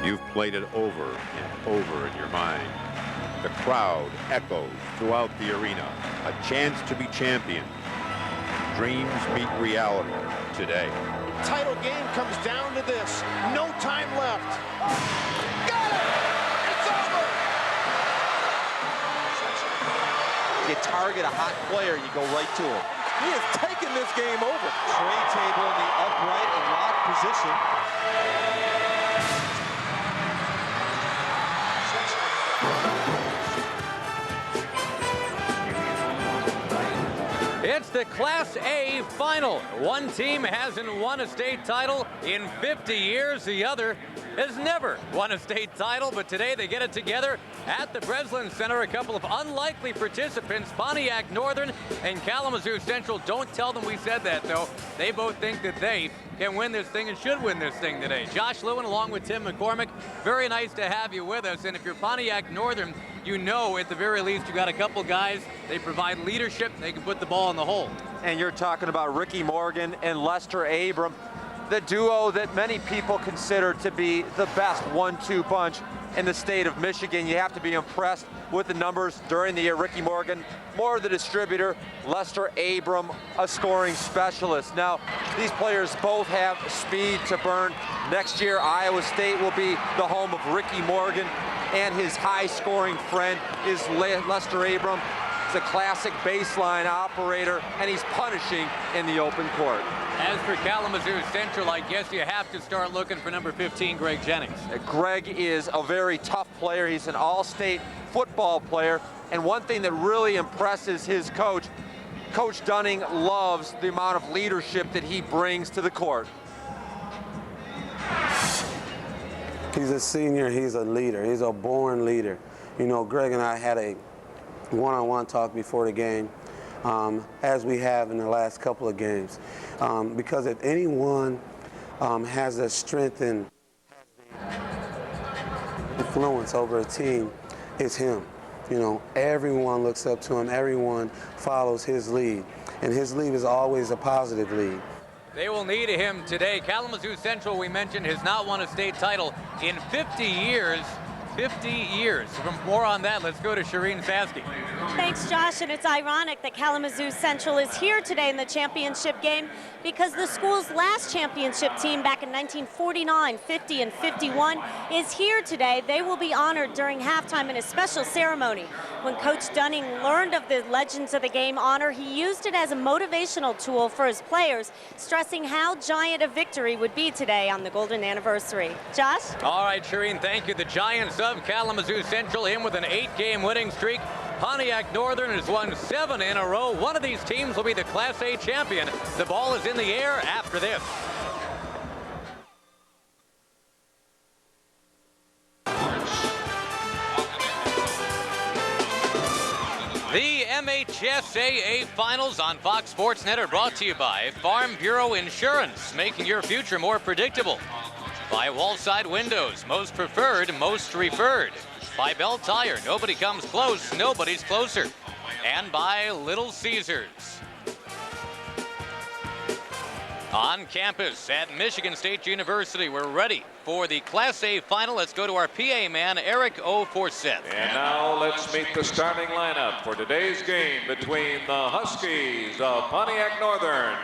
You've played it over and over in your mind. The crowd echoes throughout the arena. A chance to be champion. Dreams meet reality today. Title game comes down to this. No time left. Got it! It's over! You target a hot player, you go right to him. He has taken this game over. Tray table in the upright and locked position. It's the Class A final. One team hasn't won a state title in 50 years. The other has never won a state title, but today they get it together at the Breslin Center. A couple of unlikely participants, Pontiac Northern and Kalamazoo Central. Don't tell them we said that, though. They both think that they can win this thing and should win this thing today. Josh Lewin along with Tim McCormick, very nice to have you with us. And if you're Pontiac Northern, you know at the very least you got a couple guys, they provide leadership, they can put the ball in the hole. And you're talking about Ricky Morgan and Lester Abram, the duo that many people consider to be the best 1-2 punch in the state of Michigan. You have to be impressed with the numbers during the year. Ricky Morgan, more the distributor, Lester Abram, a scoring specialist. Now, these players both have speed to burn. Next year, Iowa State will be the home of Ricky Morgan, and his high-scoring friend is Lester Abram. He's a classic baseline operator, and he's punishing in the open court. As for Kalamazoo Central, I guess you have to start looking for number 15, Greg Jennings. Greg is a very tough player. He's an all-state football player, and one thing that really impresses his coach, Coach Dunning loves the amount of leadership that he brings to the court. He's a senior, he's a leader, he's a born leader. You know, Greg and I had a one-on-one talk before the game, as we have in the last couple of games. Because if anyone has the strength and influence over a team, it's him. You know, everyone looks up to him, everyone follows his lead, and his lead is always a positive lead. They will need him today. Kalamazoo Central, we mentioned, has not won a state title in 50 years. 50 years. For more on that, let's go to Shireen Sasky. Thanks, Josh, and it's ironic that Kalamazoo Central is here today in the championship game because the school's last championship team back in 1949, 50, and 51 is here today. They will be honored during halftime in a special ceremony. When Coach Dunning learned of the Legends of the Game honor, he used it as a motivational tool for his players, stressing how giant a victory would be today on the golden anniversary. Josh? All right, Shireen, thank you. The Giants of Kalamazoo Central in with an 8-game winning streak. Pontiac Northern has won 7 in a row. One of these teams will be the Class A champion. The ball is in the air after this. The MHSAA Finals on Fox Sports Net are brought to you by Farm Bureau Insurance, making your future more predictable. By Wallside Windows, most preferred, most referred. By Bell Tire, nobody comes close, nobody's closer. And by Little Caesars. On campus at Michigan State University, we're ready for the Class A final. Let's go to our PA man, Eric O'Forsett. And now let's meet the starting lineup for today's game between the Huskies of Pontiac Northern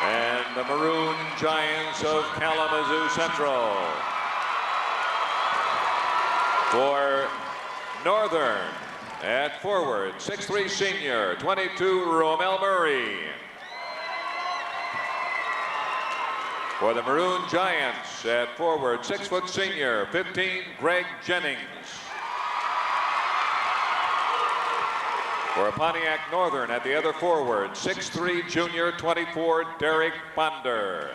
and the Maroon Giants of Kalamazoo Central. For Northern, at forward, 6'3" senior, 22, Romel Murray. For the Maroon Giants, at forward, 6' senior, 15, Greg Jennings. For Pontiac Northern, at the other forward, 6'3", junior, 24, Derek Bonder.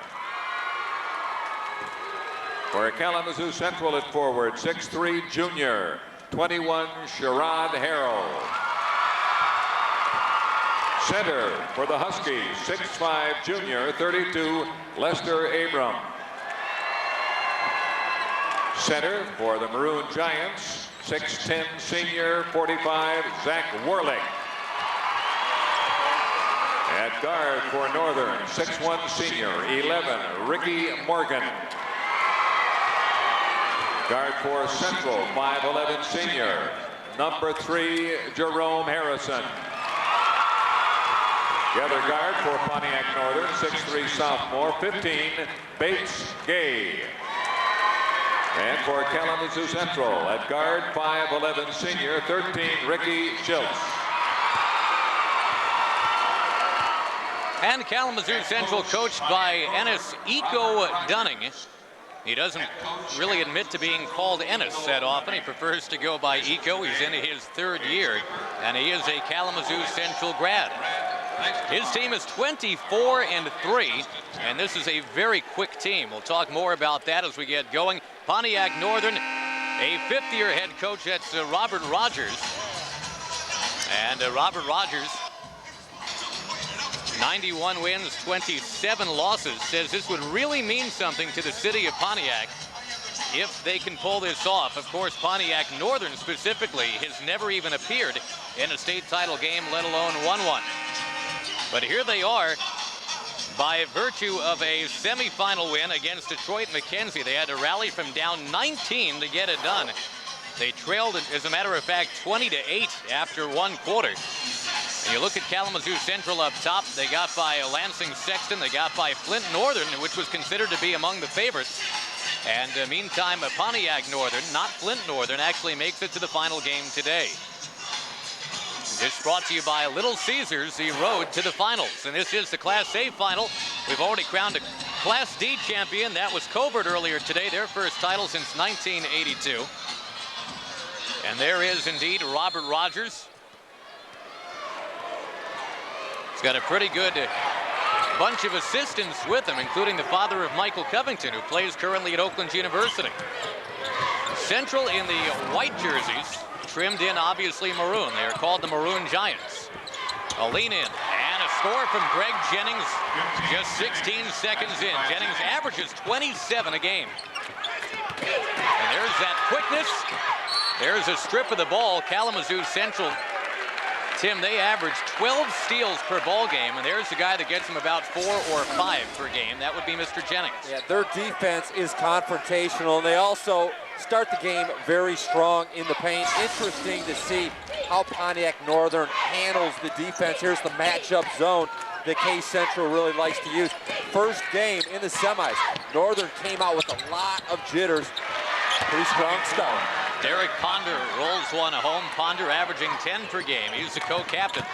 For Kalamazoo Central at forward, 6'3", junior, 21, Sherrod Harrell. Center for the Huskies, 6'5", junior, 32, Lester Abram. Center for the Maroon Giants, 6'10", senior, 45, Zach Warlick. At guard for Northern, 6'1", senior, 11, Ricky Morgan. Guard for Central, 5'11" senior, number 3, Jerome Harrison. The other guard for Pontiac Northern, 6'3" sophomore, 15, Bates Gay. And for Kalamazoo Central, at guard, 5'11" senior, 13, Ricky Schiltz. And Kalamazoo Central, coached by Ennis Eco Dunning. He doesn't really admit to being called Ennis that often. He prefers to go by Eco. He's in his 3rd year, and he is a Kalamazoo Central grad. His team is 24-3, and this is a very quick team. We'll talk more about that as we get going. Pontiac Northern, a 5th-year head coach. That's Robert Rogers. And Robert Rogers, 91 wins, 27 losses, says this would really mean something to the city of Pontiac if they can pull this off. Of course, Pontiac Northern specifically has never even appeared in a state title game, let alone won one. But here they are by virtue of a semifinal win against Detroit Mackenzie. They had to rally from down 19 to get it done. They trailed, as a matter of fact, 20-8 after 1 quarter. And you look at Kalamazoo Central up top, they got by Lansing Sexton, they got by Flint Northern, which was considered to be among the favorites. And meantime, Pontiac Northern, not Flint Northern, actually makes it to the final game today. This brought to you by Little Caesars, the road to the finals. And this is the Class A final. We've already crowned a Class D champion. That was Covert earlier today, their first title since 1982. And there is indeed Robert Rogers. He's got a pretty good bunch of assistants with him, including the father of Michael Covington, who plays currently at Oakland University. Central in the white jerseys, trimmed in obviously maroon. They are called the Maroon Giants. A lean in and a score from Greg Jennings just 16 seconds in. Jennings averages 27 a game. And there's that quickness. There's a strip of the ball. Kalamazoo Central, Tim, they average 12 steals per ball game, and there's the guy that gets them about 4 or 5 per game. That would be Mr. Jennings. Yeah, their defense is confrontational, and they also start the game very strong in the paint. Interesting to see how Pontiac Northern handles the defense. Here's the matchup zone that K Central really likes to use. First game in the semis, Northern came out with a lot of jitters. Pretty strong start. Derek Ponder rolls one home. Ponder averaging 10 per game. He's the co-captain.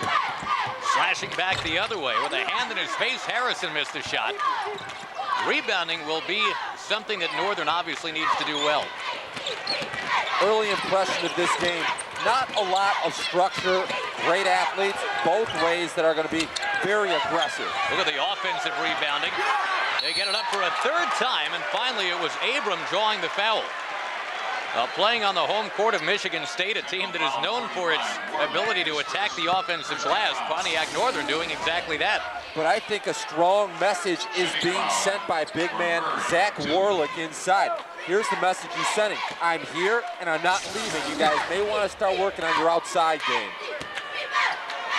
Slashing back the other way with a hand in his face. Harrison missed a shot. Rebounding will be something that Northern obviously needs to do well. Early impression of this game, not a lot of structure, great athletes, both ways that are going to be very aggressive. Look at the offensive rebounding. They get it up for a 3rd time, and finally it was Abram drawing the foul. Playing on the home court of Michigan State, a team that is known for its ability to attack the offensive glass. Pontiac Northern doing exactly that. But I think a strong message is being sent by big man Zach Warlick inside. Here's the message he's sending. I'm here and I'm not leaving. You guys may want to start working on your outside game.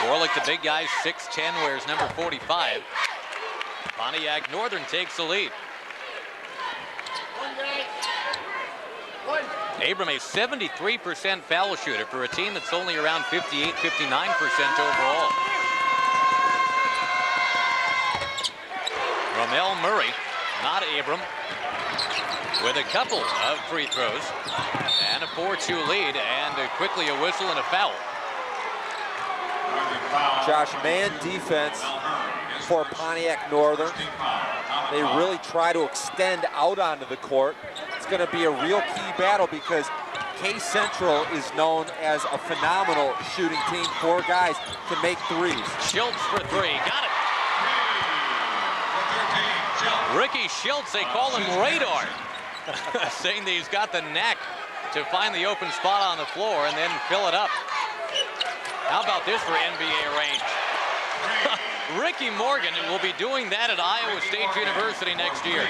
Warlick, the big guy, 6'10", wears number 45. Pontiac Northern takes the lead. Abram, a 73% foul shooter for a team that's only around 58, 59% overall. Ramel Murray, not Abram, with a couple of free throws and a 4-2 lead, and quickly a whistle and a foul. Josh, man defense for Pontiac Northern. They really try to extend out onto the court. It's going to be a real key battle because K Central is known as a phenomenal shooting team. 4 guys can make threes. Schiltz for 3, got it. Ricky Schiltz, they call him Radar, saying that he's got the knack to find the open spot on the floor and then fill it up. How about this for NBA range? Ricky Morgan will be doing that at Iowa State University next year.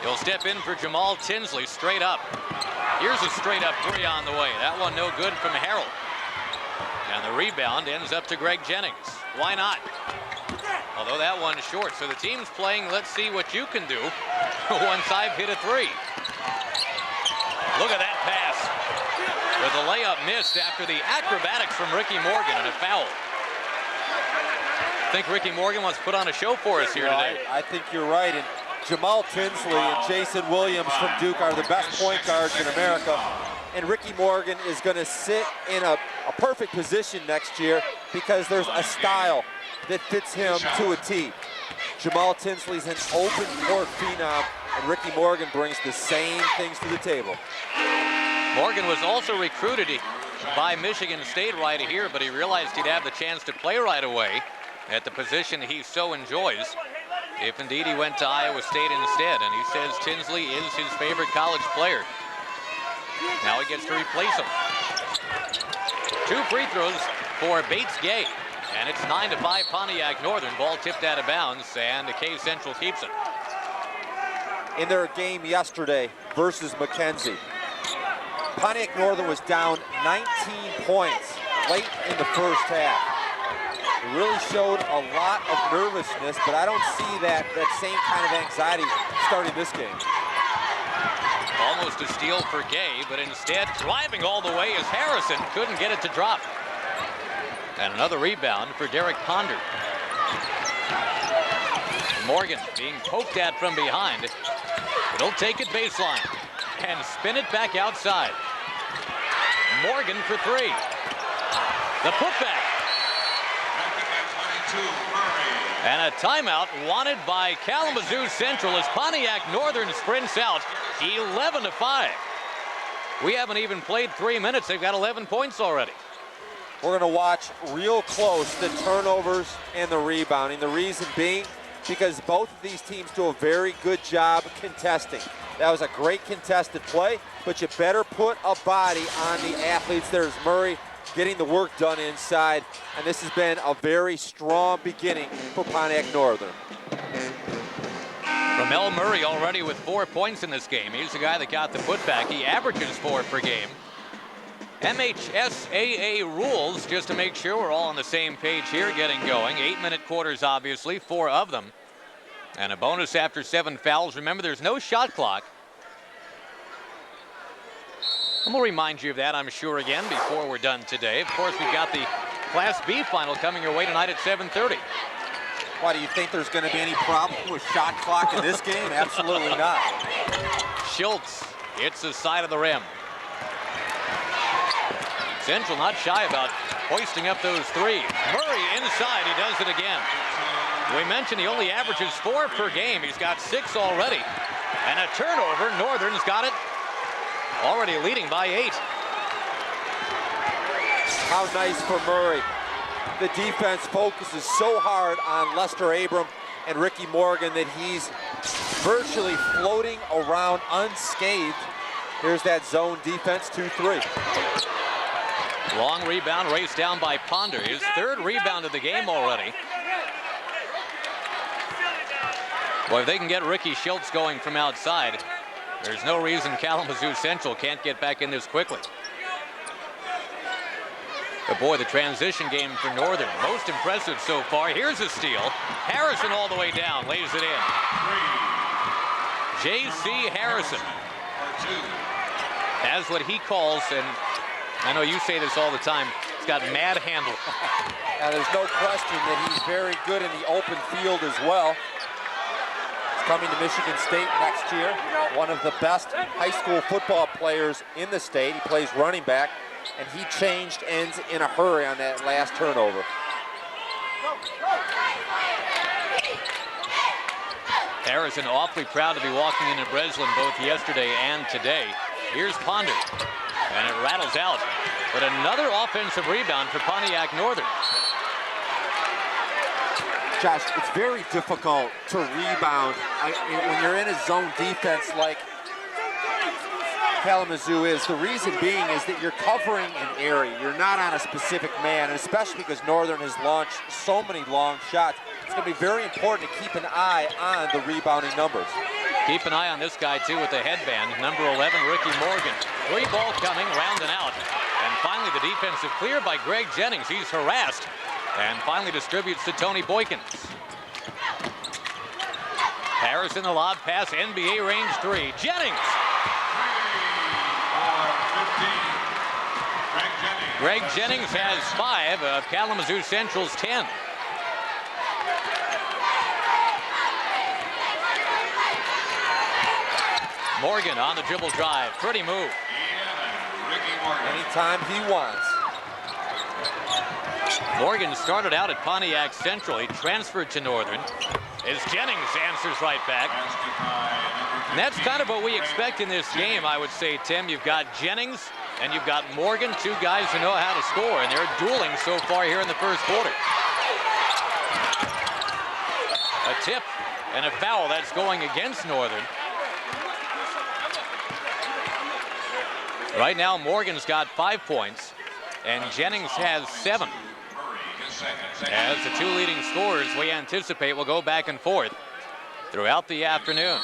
He'll step in for Jamal Tinsley straight up. Here's a straight up 3 on the way. That one no good from Harrell. And the rebound ends up to Greg Jennings. Why not? Although that one's short. So the team's playing, let's see what you can do once I've hit a 3. Look at that pass. With the layup missed after the acrobatics from Ricky Morgan and a foul. I think Ricky Morgan wants to put on a show for us here today. I think you're right. And Jamal Tinsley and Jason Williams from Duke are the best point guards in America. And Ricky Morgan is going to sit in a perfect position next year because there's a style that fits him to a T. Jamal Tinsley's an open court phenom, and Ricky Morgan brings the same things to the table. Morgan was also recruited by Michigan State right here, but he realized he'd have the chance to play right away at the position he so enjoys, if indeed he went to Iowa State instead. And he says Tinsley is his favorite college player. Now he gets to replace him. 2 free throws for Bates Gay. And it's 9-5 Pontiac Northern. Ball tipped out of bounds, and K Central keeps it. In their game yesterday versus Mackenzie, Pontiac Northern was down 19 points late in the first half. It really showed a lot of nervousness, but I don't see that same kind of anxiety starting this game. Almost a steal for Gay, but instead driving all the way is Harrison. Couldn't get it to drop. And another rebound for Derek Ponder. Morgan being poked at from behind. He'll take it baseline and spin it back outside. Morgan for 3. The putback. And a timeout wanted by Kalamazoo Central as Pontiac Northern sprints out 11-5. We haven't even played 3 minutes. They've got 11 points already. We're going to watch real close the turnovers and the rebounding. The reason being because both of these teams do a very good job contesting. That was a great contested play, but you better put a body on the athletes. There's Murray getting the work done inside, and this has been a very strong beginning for Pontiac Northern. Ramel Murray already with 4 points in this game. He's the guy that got the putback. He averages 4 per game. MHSAA rules, just to make sure we're all on the same page here, getting going. 8-minute quarters, obviously, 4 of them. And a bonus after 7 fouls. Remember, there's no shot clock. I'm going to remind you of that, I'm sure, again, before we're done today. Of course, we've got the Class B final coming your way tonight at 7:30. Why, do you think there's going to be any problem with shot clock in this game? Absolutely not. Schultz hits the side of the rim. Central not shy about hoisting up those 3. Murray inside, he does it again. We mentioned he only averages 4 per game. He's got 6 already. And a turnover, Northern's got it. Already leading by 8. How nice for Murray. The defense focuses so hard on Lester Abram and Ricky Morgan that he's virtually floating around unscathed. Here's that zone defense, 2-3. Long rebound raced down by Ponder. His 3rd rebound of the game already. Well, if they can get Ricky Schultz going from outside, there's no reason Kalamazoo Central can't get back in this quickly. But boy, the transition game for Northern, most impressive so far. Here's a steal. Harrison all the way down, lays it in. J.C. Harrison has what he calls, and I know you say this all the time, he's got mad handle. Now, there's no question that he's very good in the open field as well. Coming to Michigan State next year, one of the best high school football players in the state. He plays running back, and he changed ends in a hurry on that last turnover. Harrison awfully proud to be walking into Breslin both yesterday and today. Here's Ponder, and it rattles out. But another offensive rebound for Pontiac Northern. Josh, it's very difficult to rebound when you're in a zone defense like Kalamazoo is. The reason being is that you're covering an area. You're not on a specific man, and especially because Northern has launched so many long shots. It's going to be very important to keep an eye on the rebounding numbers. Keep an eye on this guy, too, with the headband. Number 11, Ricky Morgan. 3 ball coming, rounding out. And finally, the defensive clear by Greg Jennings. He's harassed. And finally distributes to Tony Boykins. Harrison, the lob pass, NBA range 3. Jennings! Greg Jennings has 5 of Kalamazoo Central's 10. Morgan on the dribble drive. Pretty move. Anytime he wants. Morgan started out at Pontiac Central. He transferred to Northern. As Jennings answers right back. And that's kind of what we expect in this game, I would say, Tim. You've got Jennings and you've got Morgan, 2 guys who know how to score, and they're dueling so far here in the first quarter. A tip and a foul that's going against Northern. Right now, Morgan's got 5 points, and Jennings has 7. As the 2 leading scorers, we anticipate, will go back and forth throughout the afternoon.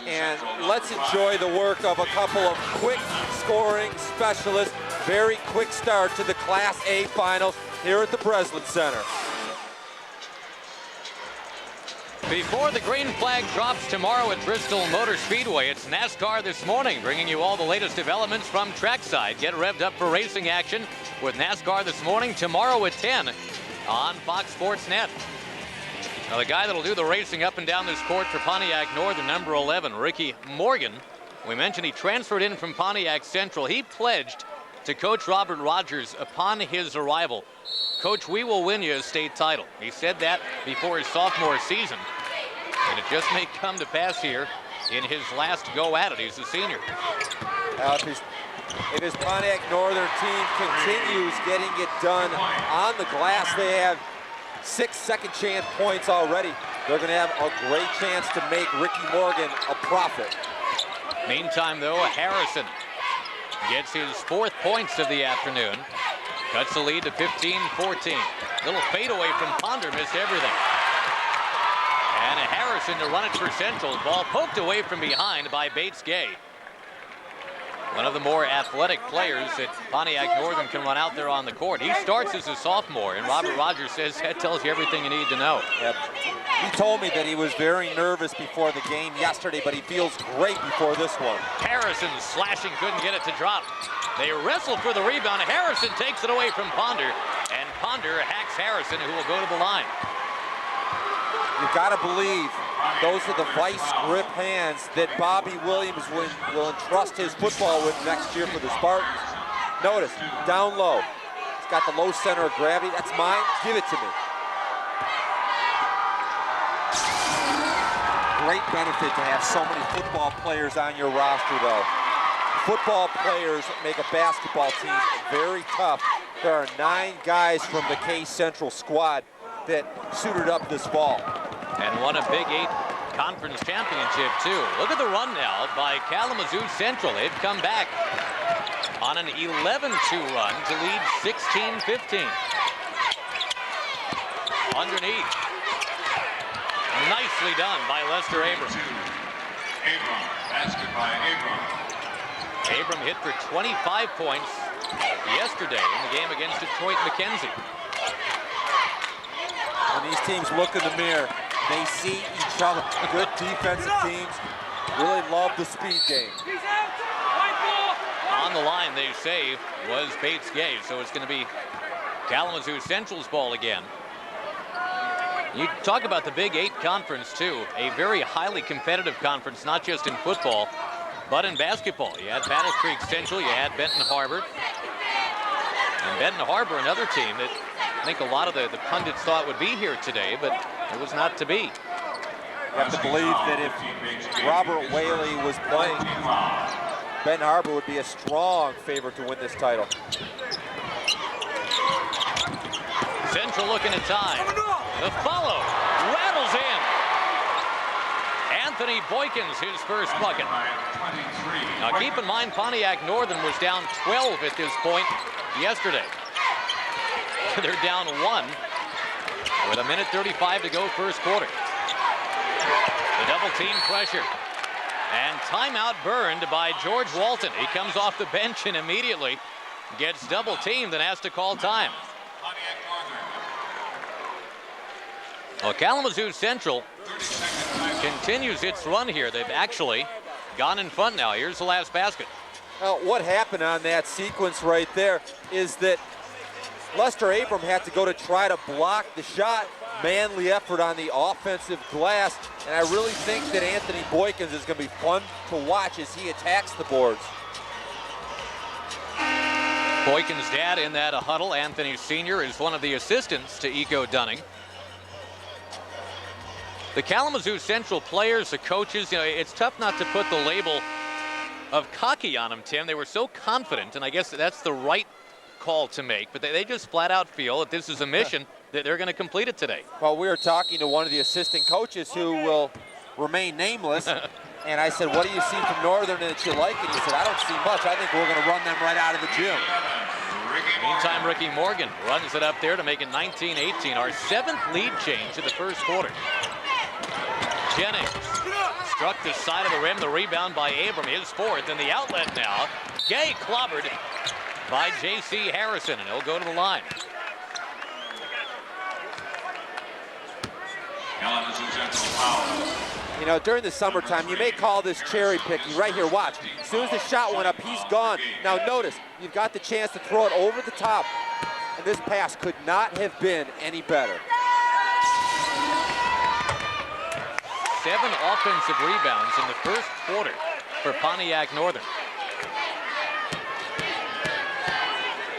And let's enjoy the work of a couple of quick scoring specialists. Very quick start to the Class A finals here at the Breslin Center. Before the green flag drops tomorrow at Bristol Motor Speedway, it's NASCAR This Morning, bringing you all the latest developments from trackside. Get revved up for racing action with NASCAR This Morning tomorrow at 10 on Fox Sports Net. Now, the guy that'll do the racing up and down this court for Pontiac Northern, number 11, Ricky Morgan. We mentioned he transferred in from Pontiac Central. He pledged to Coach Robert Rogers upon his arrival, "Coach, we will win you a state title." He said that before his sophomore season, and it just may come to pass here in his last go at it. He's a senior. If his Pontiac Northern team continues getting it done on the glass, they have 6 second chance points already. They're going to have a great chance to make Ricky Morgan a profit. Meantime, though, Harrison gets his 4th points of the afternoon. Cuts the lead to 15-14. Little fadeaway from Ponder, missed everything. And Harrison to run it for Central. Ball poked away from behind by Bates Gay. One of the more athletic players that Pontiac Northern can run out there on the court. He starts as a sophomore, and Robert Rogers says that tells you everything you need to know. Yep. He told me that he was very nervous before the game yesterday, but he feels great before this one. Harrison slashing, couldn't get it to drop. They wrestle for the rebound. Harrison takes it away from Ponder, and Ponder hacks Harrison, who will go to the line. You've got to believe those are the vice grip hands that Bobby Williams will entrust his football with next year for the Spartans. Notice, down low. He's got the low center of gravity. That's mine. Give it to me. Great benefit to have so many football players on your roster, though. Football players make a basketball team very tough. There are 9 guys from the K Central squad that suited up this fall. And won a Big 8 conference championship, too. Look at the run now by Kalamazoo Central. They've come back on an 11-2 run to lead 16-15. Underneath. Nicely done by Lester Abram. Basket by Abram. Abram hit for 25 points yesterday in the game against Detroit Mackenzie. When these teams look in the mirror, they see each other. Good defensive teams really love the speed game. On the line, they say, was Bates Gay, so it's going to be Kalamazoo Central's ball again. You talk about the Big 8 conference, too. A very highly competitive conference, not just in football, but in basketball. You had Battle Creek Central, you had Benton Harbor. And Benton Harbor, another team that I think a lot of the pundits thought would be here today, but it was not to be. You have to believe that if Robert Whaley was playing, Benton Harbor would be a strong favorite to win this title. Central looking at time. The follow rattles in. Anthony Boykins, his first bucket. Now keep in mind, Pontiac Northern was down 12 at this point yesterday. They're down 1 with 1:35 to go first quarter. The double team pressure. And timeout burned by George Walton. He comes off the bench and immediately gets double teamed and has to call time. Well, Kalamazoo Central continues its run here. They've actually gone in front now. Here's the last basket. What happened on that sequence right there is that Lester Abram had to go to try to block the shot. Manly effort on the offensive glass, and I really think that Anthony Boykins is going to be fun to watch as he attacks the boards. Boykins' dad in that huddle, Anthony Sr., is one of the assistants to Eco Dunning. The Kalamazoo Central players, the coaches, you know, it's tough not to put the label of cocky on them, Tim. They were so confident, and I guess that's the right call to make, but they just flat out feel that this is a mission that they're going to complete it today. Well, we were talking to one of the assistant coaches who will remain nameless, and I said, what do you see from Northern that you like? And he said, I don't see much. I think we're going to run them right out of the gym. Meantime, Ricky Morgan runs it up there to make it 19-18, our 7th lead change in the first quarter. Jennings struck the side of the rim, the rebound by Abram, his 4th, and the outlet now. Gay clobbered by J.C. Harrison, and he'll go to the line. You know, during the summertime, you may call this cherry picking. Right here, watch. As soon as the shot went up, he's gone. Now notice, you've got the chance to throw it over the top, and this pass could not have been any better. 7 offensive rebounds in the first quarter for Pontiac Northern.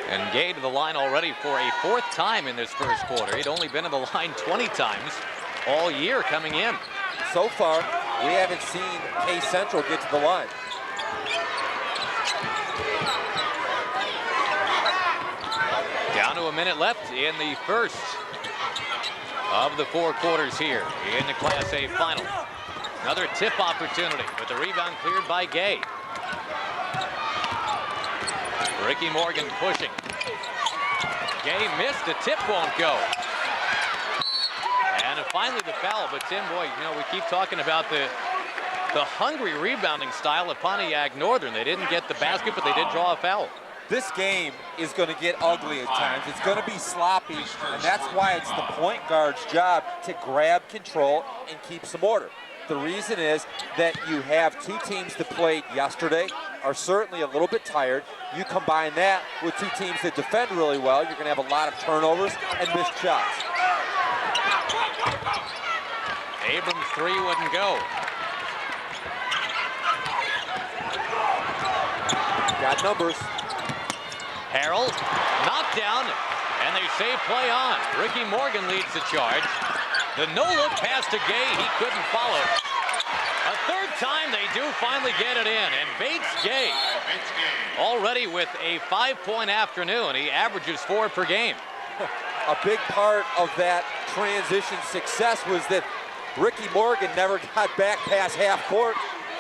And Gay to the line already for a 4th time in this first quarter. He'd only been to the line 20 times all year coming in. So far, we haven't seen K Central get to the line. Down to a minute left in the first of the 4 quarters here in the Class A final. Another tip opportunity with the rebound cleared by Gay. Ricky Morgan pushing. Gay missed, the tip won't go. And finally the foul, but Tim, boy, you know, we keep talking about the hungry rebounding style of Pontiac Northern. They didn't get the basket, but they did draw a foul. This game is going to get ugly at times. It's going to be sloppy, and that's why it's the point guard's job to grab control and keep some order. The reason is that you have 2 teams that played yesterday, are certainly a little bit tired. You combine that with 2 teams that defend really well, you're going to have a lot of turnovers and missed shots. Abrams' 3 wouldn't go. Got numbers. Harrell, knocked down, and they say play on. Ricky Morgan leads the charge. The no-look pass to Gay, he couldn't follow. A 3rd time they do finally get it in, and Bates Gay already with a 5-point afternoon. He averages 4 per game. A big part of that transition success was that Ricky Morgan never got back past half court.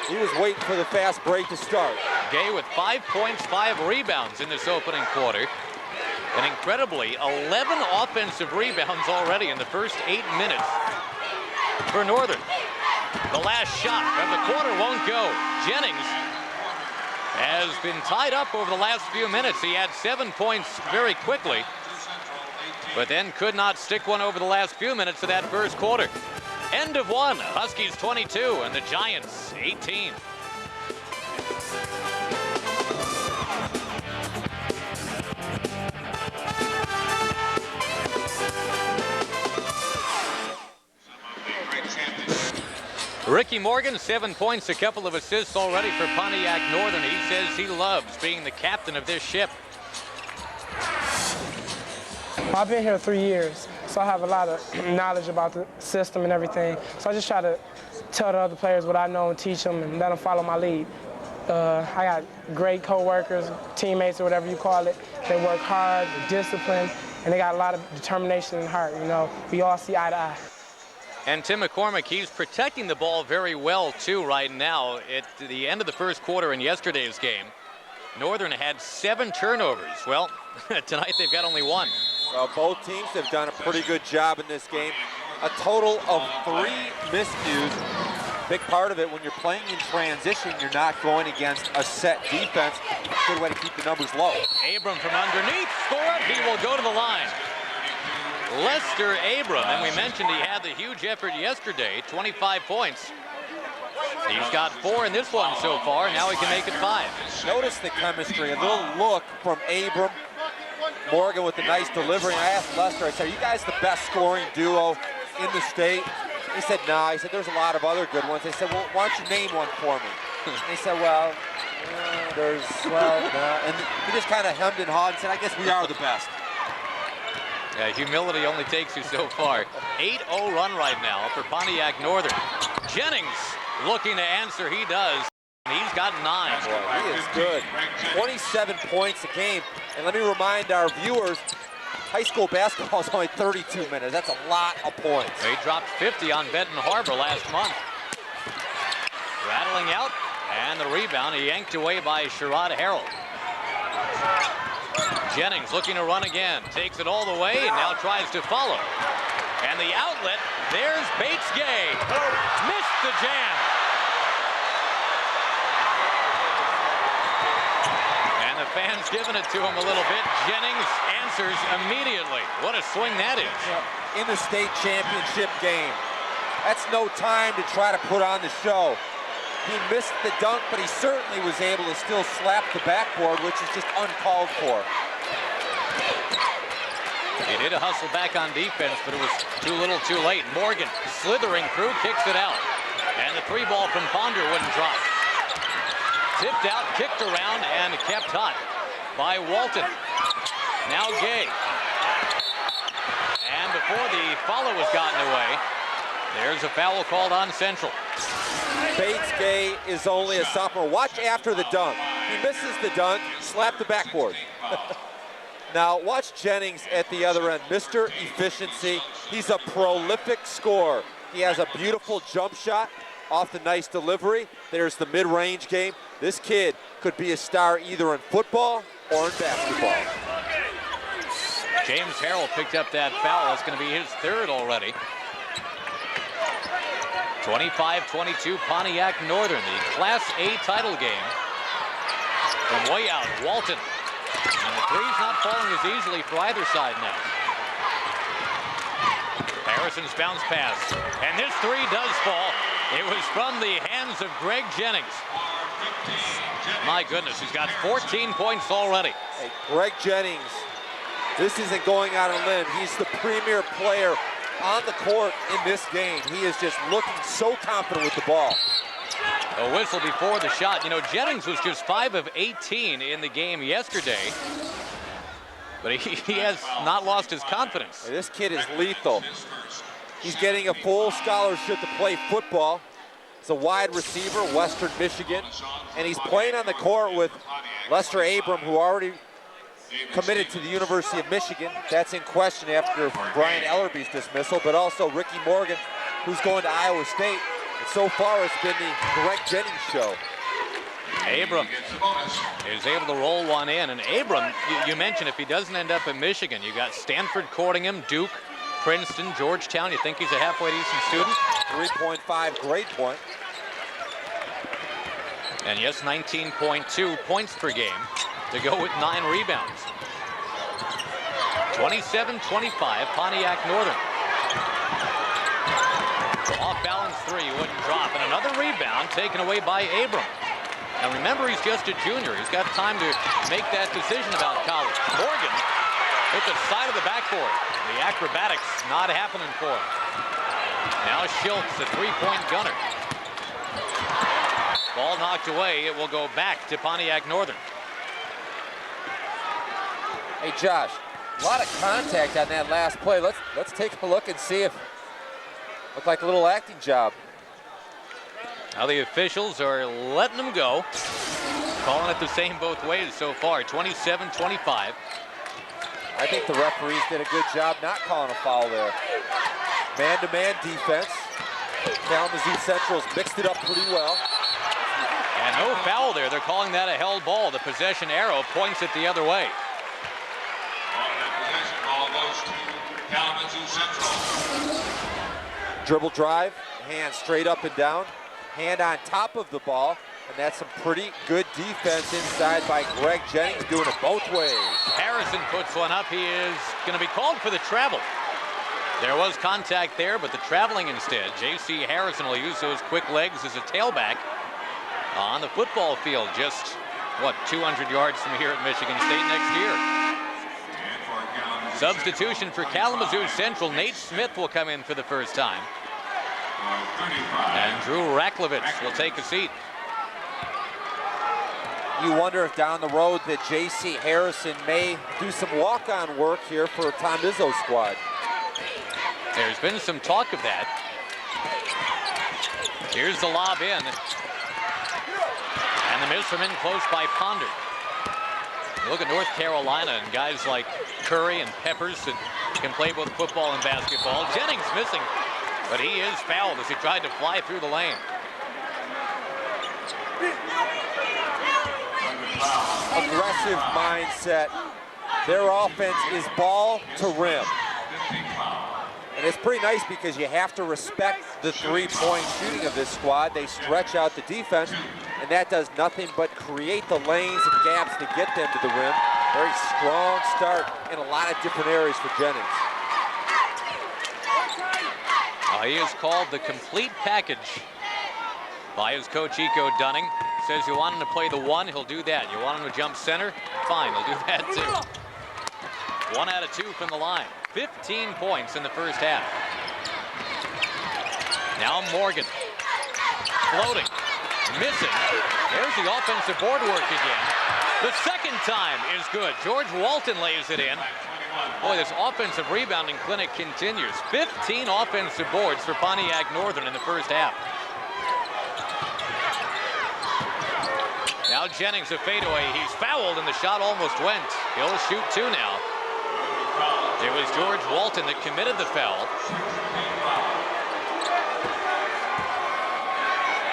He was waiting for the fast break to start. Gay with 5 points, 5 rebounds in this opening quarter. And incredibly, 11 offensive rebounds already in the first 8 minutes for Northern. The last shot of the quarter won't go. Jennings has been tied up over the last few minutes. He had 7 points very quickly, but then could not stick one over the last few minutes of that first quarter. End of 1, Huskies 22 and the Giants 18. Ricky Morgan, 7 points, a couple of assists already for Pontiac Northern. He says he loves being the captain of this ship. I've been here 3 years, so I have a lot of knowledge about the system and everything. So I just try to tell the other players what I know and teach them and let them follow my lead. I got great co-workers, teammates, or whatever you call it. They work hard, they're disciplined, and they got a lot of determination and heart. You know, we all see eye to eye. And Tim McCormick, he's protecting the ball very well, too, right now. At the end of the first quarter in yesterday's game, Northern had 7 turnovers. Well, tonight they've got only 1. Well, both teams have done a pretty good job in this game. A total of 3 miscues. Big part of it, when you're playing in transition, you're not going against a set defense. Good way to keep the numbers low. Abram from underneath, scored. He will go to the line. Lester Abram, and we mentioned he had the huge effort yesterday, 25 points. He's got 4 in this one so far. Now he can make it 5. Notice the chemistry, a little look from Abram. Morgan with a nice delivery. And I asked Lester, I said, are you guys the best scoring duo in the state? He said, no. He said, there's a lot of other good ones. I said, well, why don't you name one for me? And he said, well, no. And he just kind of hemmed and hawed and said, I guess we are the best. Yeah, humility only takes you so far. 8-0 run right now for Pontiac Northern. Jennings looking to answer. He does. He's got 9. Boy, he is good. 27 points a game. And let me remind our viewers, high school basketball is only 32 minutes. That's a lot of points. They dropped 50 on Benton Harbor last month. Rattling out, and the rebound yanked away by Sherrod Harrell. Jennings looking to run again. Takes it all the way and now tries to follow. And the outlet, there's Bates-Gay. Missed the jam. And the fans giving it to him a little bit. Jennings answers immediately. What a swing that is. In the state championship game. That's no time to try to put on the show. He missed the dunk, but he certainly was able to still slap the backboard, which is just uncalled for. He did a hustle back on defense, but it was too little too late. Morgan slithering through, kicks it out. And the 3 ball from Ponder wouldn't drop. Tipped out, kicked around, and kept hot by Walton. Now Gay. And before the follow was gotten away, there's a foul called on Central. Bates-Gay is only a sophomore. Watch after the dunk. He misses the dunk, slap the backboard. Now watch Jennings at the other end. Mr. Efficiency. He's a prolific scorer. He has a beautiful jump shot off the nice delivery. There's the mid-range game. This kid could be a star either in football or in basketball. James Harrell picked up that foul. That's going to be his 3rd already. 25-22 Pontiac Northern, the Class A title game. From way out, Walton. And the 3's not falling as easily for either side now. Harrison's bounce pass. And this 3 does fall. It was from the hands of Greg Jennings. My goodness, he's got 14 points already. Hey, Greg Jennings, this isn't going out on a limb. He's the premier player on the court in this game. He is just looking so confident with the ball. A whistle before the shot. You know, Jennings was just 5 of 18 in the game yesterday, but he has not lost his confidence. Hey, this kid is lethal. He's getting a full scholarship to play football. He's a wide receiver, Western Michigan, and he's playing on the court with Lester Abram, who already committed to the University of Michigan. That's in question after Brian Ellerby's dismissal, but also Ricky Morgan, who's going to Iowa State. And so far, it's been the Greg Jennings show. Abram is able to roll one in, and Abram, you mentioned if he doesn't end up in Michigan, you got Stanford courting him, Duke, Princeton, Georgetown. You think he's a halfway decent student? 3.5 grade point. And yes, 19.2 points per game to go with 9 rebounds. 27-25, Pontiac Northern. Off balance 3, wouldn't drop, and another rebound taken away by Abram. Now remember, he's just a junior. He's got time to make that decision about college. Morgan hit the side of the backboard. The acrobatics not happening for him. Now Schultz, the 3-point gunner. Ball knocked away. It will go back to Pontiac Northern. Hey Josh, a lot of contact on that last play. Let's take a look and see if looked like a little acting job. Now the officials are letting them go. Calling it the same both ways so far. 27-25. I think the referees did a good job not calling a foul there. Man-to-man defense. Kalamazoo Central's mixed it up pretty well. And no foul there. They're calling that a held ball. The possession arrow points it the other way. Possession ball goes to Kalamazoo Central. Dribble drive, hand straight up and down, hand on top of the ball, and that's some pretty good defense inside by Greg Jennings, doing it both ways. Harrison puts one up. He is going to be called for the travel. There was contact there, but the traveling instead. J.C. Harrison will use those quick legs as a tailback on the football field. Just, what, 200 yards from here at Michigan State next year. Substitution for Kalamazoo Central. Nate Smith will come in for the first time. And Drew Raklovich will take a seat. You wonder if down the road that J.C. Harrison may do some walk-on work here for Tom Izzo's squad. There's been some talk of that. Here's the lob in. And the miss from in close by Ponder. Look at North Carolina and guys like Curry and Peppers that can play both football and basketball. Jennings missing, but he is fouled as he tried to fly through the lane. Aggressive mindset. Their offense is ball to rim. And it's pretty nice because you have to respect the three-point shooting of this squad. They stretch out the defense, and that does nothing but create the lanes and gaps to get them to the rim. Very strong start in a lot of different areas for Jennings. He is called the complete package by his coach, Eco Dunning. Says you want him to play the one, he'll do that. You want him to jump center? Fine, he'll do that too. 1 out of 2 from the line. 15 points in the first half. Now Morgan. Floating. Missing. There's the offensive board work again. The second time is good. George Walton lays it in. Boy, this offensive rebounding clinic continues. 15 offensive boards for Pontiac Northern in the first half. Now Jennings a fadeaway. He's fouled and the shot almost went. He'll shoot 2 now. It was George Walton that committed the foul.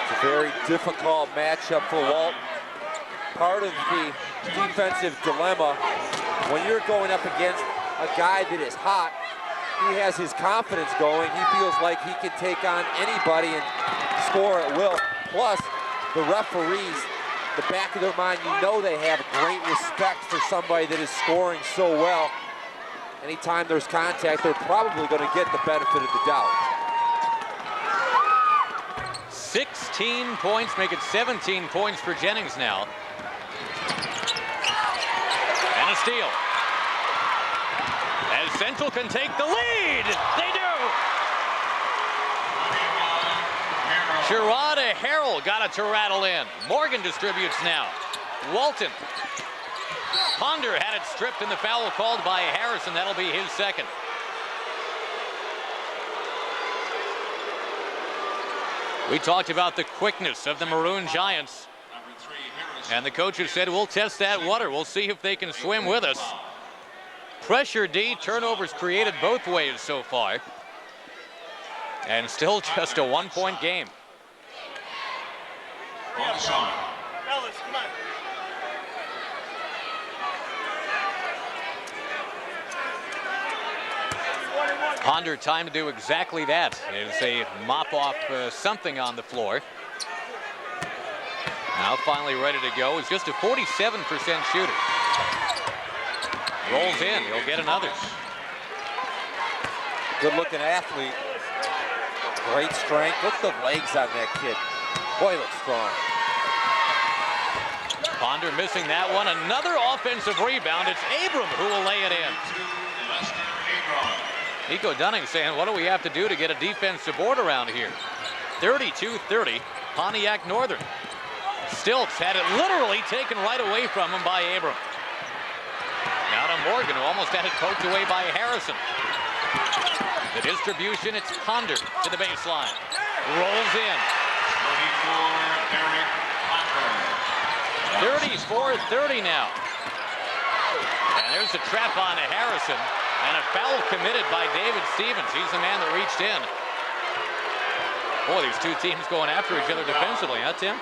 It's a very difficult matchup for Walton. Part of the defensive dilemma, when you're going up against a guy that is hot, he has his confidence going. He feels like he can take on anybody and score at will. Plus, the referees, the back of their mind, you know they have great respect for somebody that is scoring so well. Anytime there's contact, they're probably going to get the benefit of the doubt. 16 points, make it 17 points for Jennings now. And a steal. As Central can take the lead. They do. Sherrod Harrell got it to rattle in. Morgan distributes now. Walton. Ponder had it stripped and the foul called by Harrison. That'll be his second. We talked about the quickness of the Maroon Giants. And the coaches said, we'll test that water. We'll see if they can swim with us. Pressure D, turnovers created both ways so far. And still just a 1-point game. Fellas, come on. Ponder time to do exactly that. It's a mop off something on the floor. Now finally ready to go. It's just a 47% shooter. Rolls in, he'll get another. Good looking athlete. Great strength. Look at the legs on that kid. Boy, he looks strong. Ponder missing that one. Another offensive rebound. It's Abram who will lay it in. Nico Dunning saying, what do we have to do to get a defensive board around here? 32-30, Pontiac Northern. Stilts had it literally taken right away from him by Abram. Now to Morgan, who almost had it poked away by Harrison. The distribution, it's Ponder to the baseline. Rolls in. 34-30 now. And there's a trap on to Harrison. And a foul committed by David Stevens. He's the man that reached in. Boy, these two teams going after each other defensively, huh, Tim?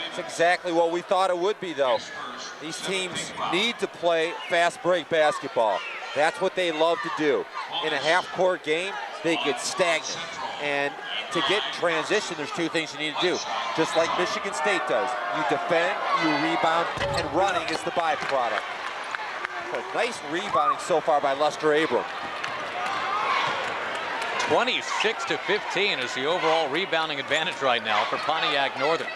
That's exactly what we thought it would be, though. These teams need to play fast break basketball. That's what they love to do. In a half-court game, they get stagnant. And to get in transition, there's two things you need to do. Just like Michigan State does. You defend, you rebound, and running is the byproduct. But nice rebounding so far by Lester Abram. 26-15 is the overall rebounding advantage right now for Pontiac Northern.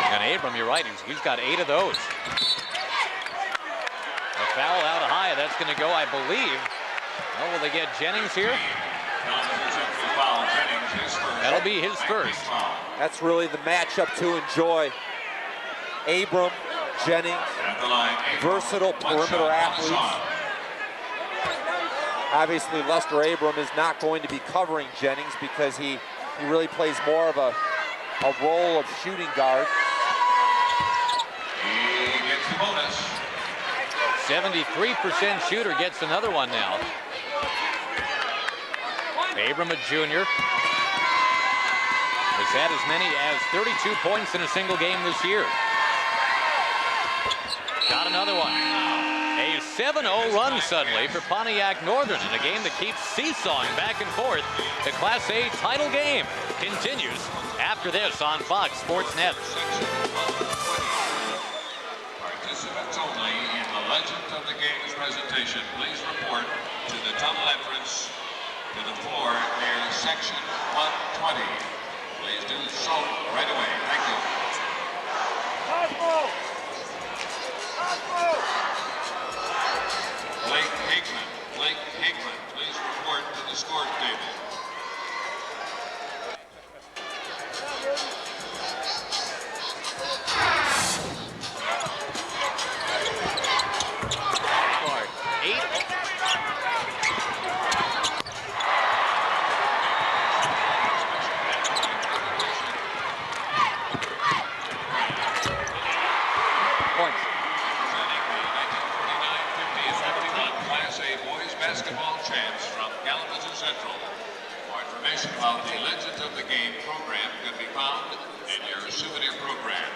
And Abram, you're right, he's got 8 of those. A foul out high, that's going to go, I believe. Oh, will they get Jennings here? That'll be his first. That's really the matchup to enjoy. Abram, Jennings, versatile perimeter athletes. Obviously, Lester Abram is not going to be covering Jennings because he really plays more of a role of shooting guard. He gets the bonus. 73% shooter gets another one now. Abram, a junior, has had as many as 32 points in a single game this year. Got another one. A 7-0 run suddenly for Pontiac Northern in a game that keeps seesawing back and forth. The Class A title game continues after this on Fox Sports Net. Participants only in the Legend of the Games presentation. Please report to the tunnel entrance to the floor near section 120. Please do so right away. Thank you. Blake Hickman, please report to the score table. Clark, 8. Points. Class A boys basketball champs from Kalamazoo Central. More information about the Legend of the Game program can be found in your souvenir program.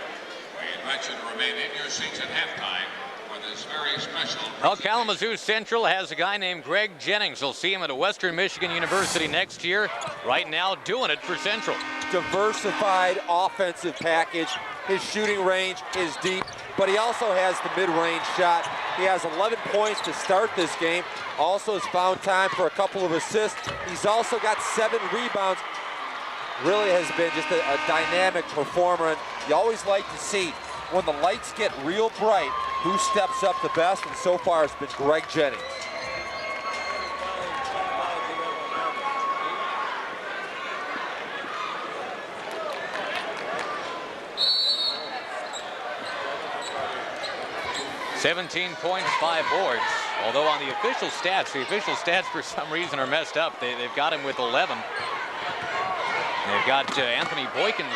We invite you to remain in your seats at halftime for this very special. Well, Kalamazoo Central has a guy named Greg Jennings. We'll see him at a Western Michigan University next year. Right now, doing it for Central. Diversified offensive package. His shooting range is deep, but he also has the mid-range shot. He has 11 points to start this game. Also has found time for a couple of assists. He's also got 7 rebounds. Really has been just a dynamic performer. And you always like to see when the lights get real bright, who steps up the best, and so far it's been Greg Jennings. $17 points, 5 boards. Although on the official stats for some reason are messed up. They've got him with 11. They've got Anthony Boykins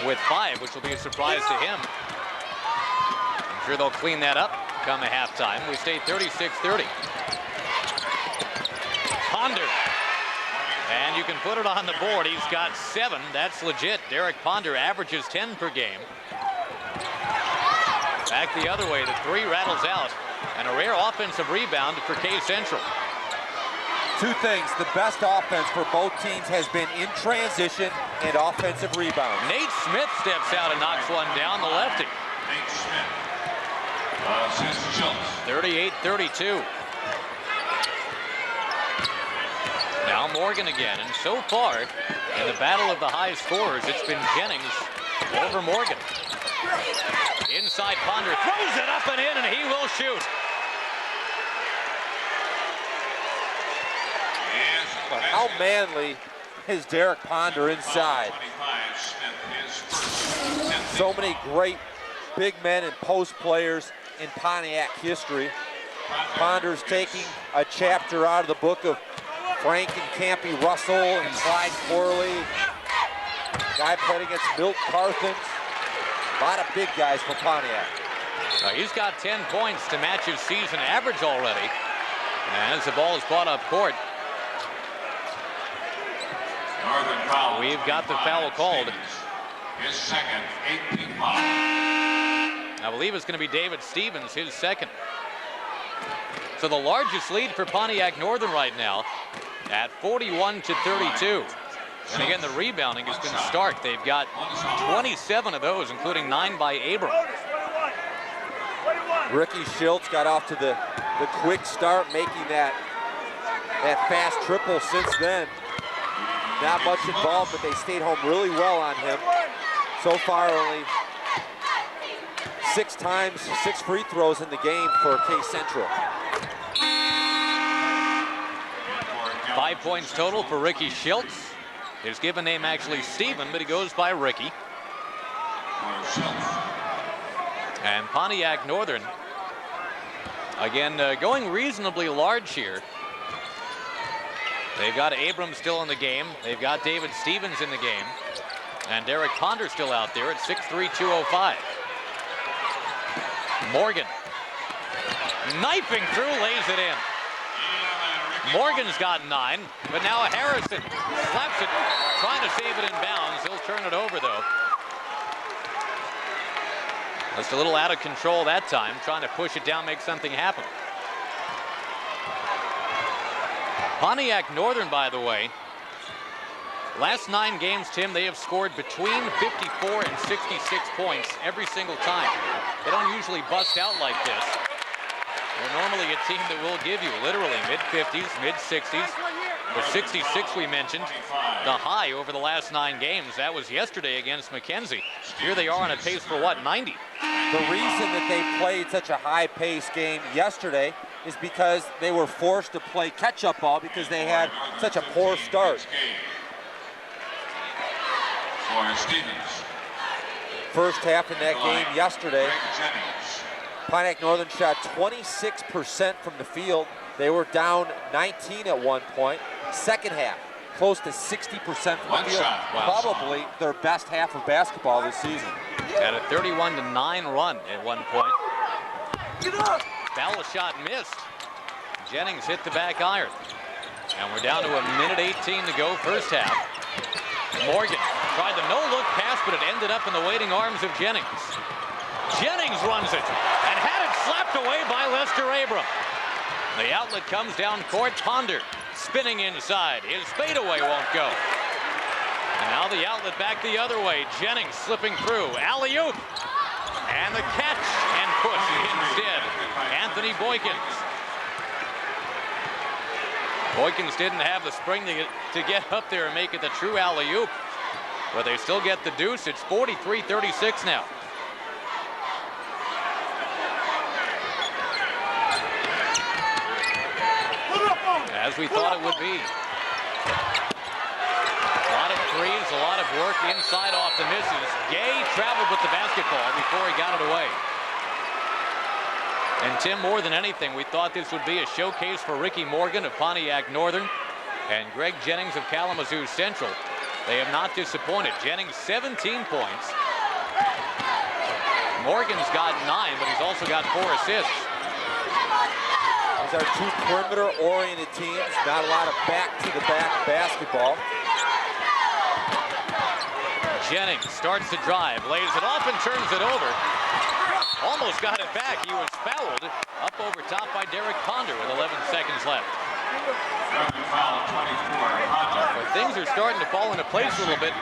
with 5, which will be a surprise to him. I'm sure they'll clean that up come a halftime. We stay 36-30. Ponder. And you can put it on the board. He's got 7. That's legit. Derek Ponder averages 10 per game. Back the other way, the 3 rattles out. And a rare offensive rebound for K Central. 2 things. The best offense for both teams has been in transition and offensive rebound. Nate Smith steps out and knocks one down, the lefty. Nate Smith. Assist Schultz. 38-32. Now Morgan again, and so far in the battle of the high scorers, it's been Jennings over Morgan. Inside Ponder, throws it up and in, and he will shoot. But how manly is Derek Ponder inside? So many great big men and post players in Pontiac history. Ponder's taking a chapter out of the book of Frank and Campy Russell and Clyde Corley. Guy played against Milt Carthens. A lot of big guys for Pontiac. He's got 10 points to match his season average already. And as the ball is brought up court, we've got the foul called. His second, 18 foul. I believe it's going to be David Stevens, his second. So the largest lead for Pontiac Northern right now at 41-32. And again, the rebounding has been stark. They've got 27 of those, including 9 by Abram. Ricky Schultz got off to the quick start, making that that fast triple since then. Not much involved, but they stayed home really well on him. So far, only 6 times, 6 free throws in the game for K Central. 5 points total for Ricky Schiltz. His given name actually Steven, but he goes by Ricky. And Pontiac Northern, again, going reasonably large here. They've got Abrams still in the game. They've got David Stevens in the game. And Derek Ponder still out there at 6'3", 205. Morgan, knifing through, lays it in. Morgan's got 9, but now Harrison slaps it, trying to save it in bounds. He'll turn it over, though. Just a little out of control that time, trying to push it down, make something happen. Pontiac Northern, by the way, last 9 games, Tim, they have scored between 54 and 66 points every single time. They don't usually bust out like this. They're normally a team that will give you literally mid-50s, mid-60s. The 66 we mentioned, the high over the last 9 games. That was yesterday against Mackenzie. Here they are on a pace for what, 90? The reason that they played such a high-paced game yesterday is because they were forced to play catch-up ball because they had such a poor start. First half in that game yesterday, Pontiac Northern shot 26% from the field. They were down 19 at one point. Second half, close to 60% from the field. Wow. Probably their best half of basketball this season. Had a 31-9 run at one point. Foul shot missed. Jennings hit the back iron. And we're down to a minute 18 to go, first half. Morgan tried the no-look pass, but it ended up in the waiting arms of Jennings. Jennings runs it and had it slapped away by Lester Abram. The outlet comes down court. Ponder spinning inside. His fadeaway won't go. And now the outlet back the other way. Jennings slipping through. Alley-oop. And the catch and push instead. Anthony Boykins. Boykins didn't have the spring to get up there and make it the true alley-oop. But they still get the deuce. It's 43-36 now. As we thought it would be. A lot of threes, a lot of work inside off the misses. Gay traveled with the basketball before he got it away. And Tim, more than anything, we thought this would be a showcase for Ricky Morgan of Pontiac Northern and Greg Jennings of Kalamazoo Central. They have not disappointed. Jennings 17 points. Morgan's got 9, but he's also got 4 assists. These are 2 perimeter-oriented teams. Not a lot of back-to-the-back basketball. Jennings starts to drive, lays it off and turns it over. Almost got it back. He was fouled up over top by Derek Ponder with 11 seconds left. But things are starting to fall into place a little bit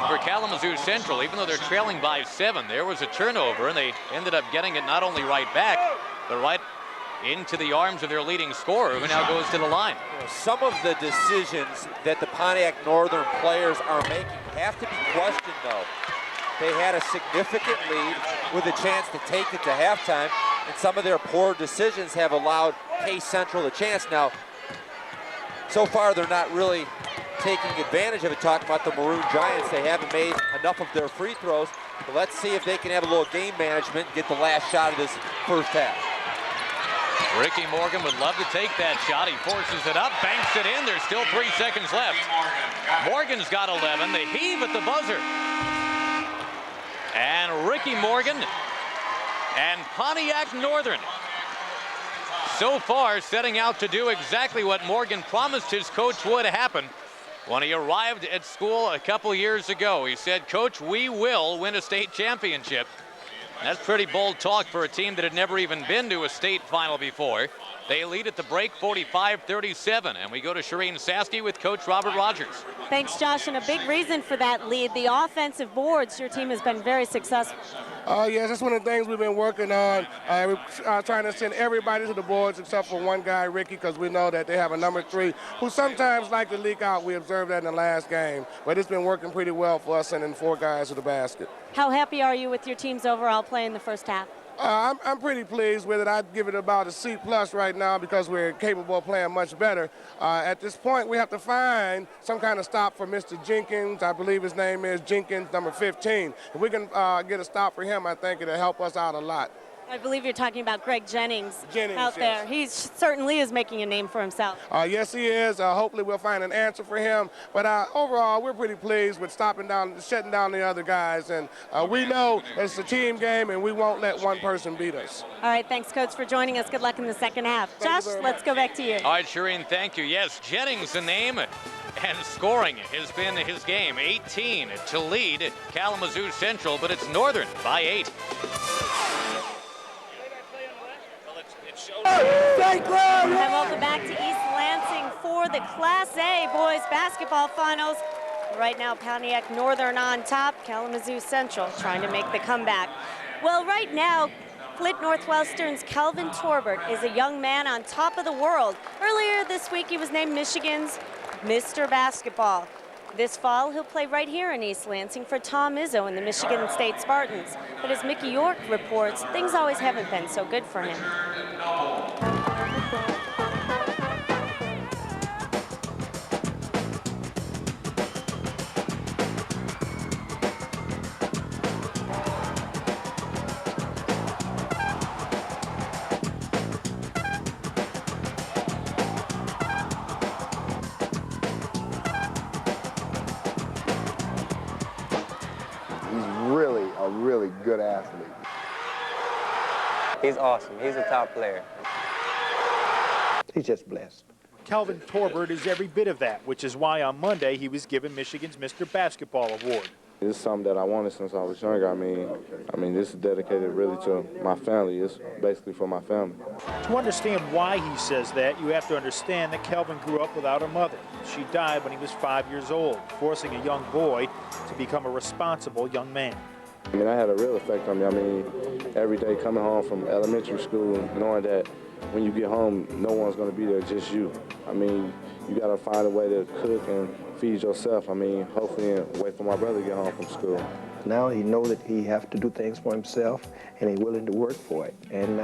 for Kalamazoo Central. Even though they're trailing by 7, there was a turnover, and they ended up getting it not only right back, but right into the arms of their leading scorer, who now goes to the line. Some of the decisions that the Pontiac Northern players are making have to be questioned, though. They had a significant lead with a chance to take it to halftime, and some of their poor decisions have allowed K Central a chance. Now, so far they're not really taking advantage of it. Talking about the Maroon Giants, they haven't made enough of their free throws. But let's see if they can have a little game management and get the last shot of this first half. Ricky Morgan would love to take that shot. He forces it up, banks it in. There's still 3 seconds left. Morgan's got 11. The heave at the buzzer. And Ricky Morgan and Pontiac Northern so far setting out to do exactly what Morgan promised his coach would happen when he arrived at school a couple years ago. He said, "Coach, we will win a state championship." That's pretty bold talk for a team that had never even been to a state final before. They lead at the break 45-37, and we go to Shireen Saski with Coach Robert Rogers. Thanks, Josh, and a big reason for that lead, the offensive boards. Your team has been very successful. Yes, that's one of the things we've been working on. We're trying to send everybody to the boards except for one guy, Ricky, because we know that they have a number 3 who sometimes like to leak out. We observed that in the last game. But it's been working pretty well for us sending 4 guys to the basket. How happy are you with your team's overall play in the first half? I'm pretty pleased with it. I'd give it about a C+ right now because we're capable of playing much better. At this point, we have to find some kind of stop for Mr. Jenkins. I believe his name is Jenkins, number 15. If we can get a stop for him, I think it'll help us out a lot. I believe you're talking about Greg Jennings out yes. there. He certainly is making a name for himself. Yes, he is. Hopefully we'll find an answer for him. But overall, we're pretty pleased with shutting down the other guys. And we know it's a team game, and we won't let one person beat us. All right, thanks, Coach, for joining us. Good luck in the second half. Josh, let's go back to you. All right, Shireen, thank you. Yes, Jennings, the name, and scoring has been his game. 18 to lead Kalamazoo Central, but it's Northern by 8. And welcome back to East Lansing for the Class A boys basketball finals. Right now, Pontiac Northern on top, Kalamazoo Central trying to make the comeback. Well, right now, Flint Northwestern's Kelvin Torbert is a young man on top of the world. Earlier this week, he was named Michigan's Mr. Basketball. This fall, he'll play right here in East Lansing for Tom Izzo and the Michigan State Spartans. But as Mickey York reports, things always haven't been so good for him. Really good athlete. He's awesome. He's a top player. He's just blessed. Kelvin Torbert is every bit of that, which is why on Monday he was given Michigan's Mr. Basketball Award. This is something that I wanted since I was younger. I mean, this is dedicated really to my family. It's basically for my family. To understand why he says that, you have to understand that Kelvin grew up without a mother. She died when he was 5 years old, forcing a young boy to become a responsible young man. I mean, I had a real effect on me. I mean, every day coming home from elementary school, knowing that when you get home, no one's going to be there, just you. I mean, you got to find a way to cook and feed yourself. I mean, hopefully wait for my brother to get home from school. Now he knows that he has to do things for himself, and he's willing to work for it. And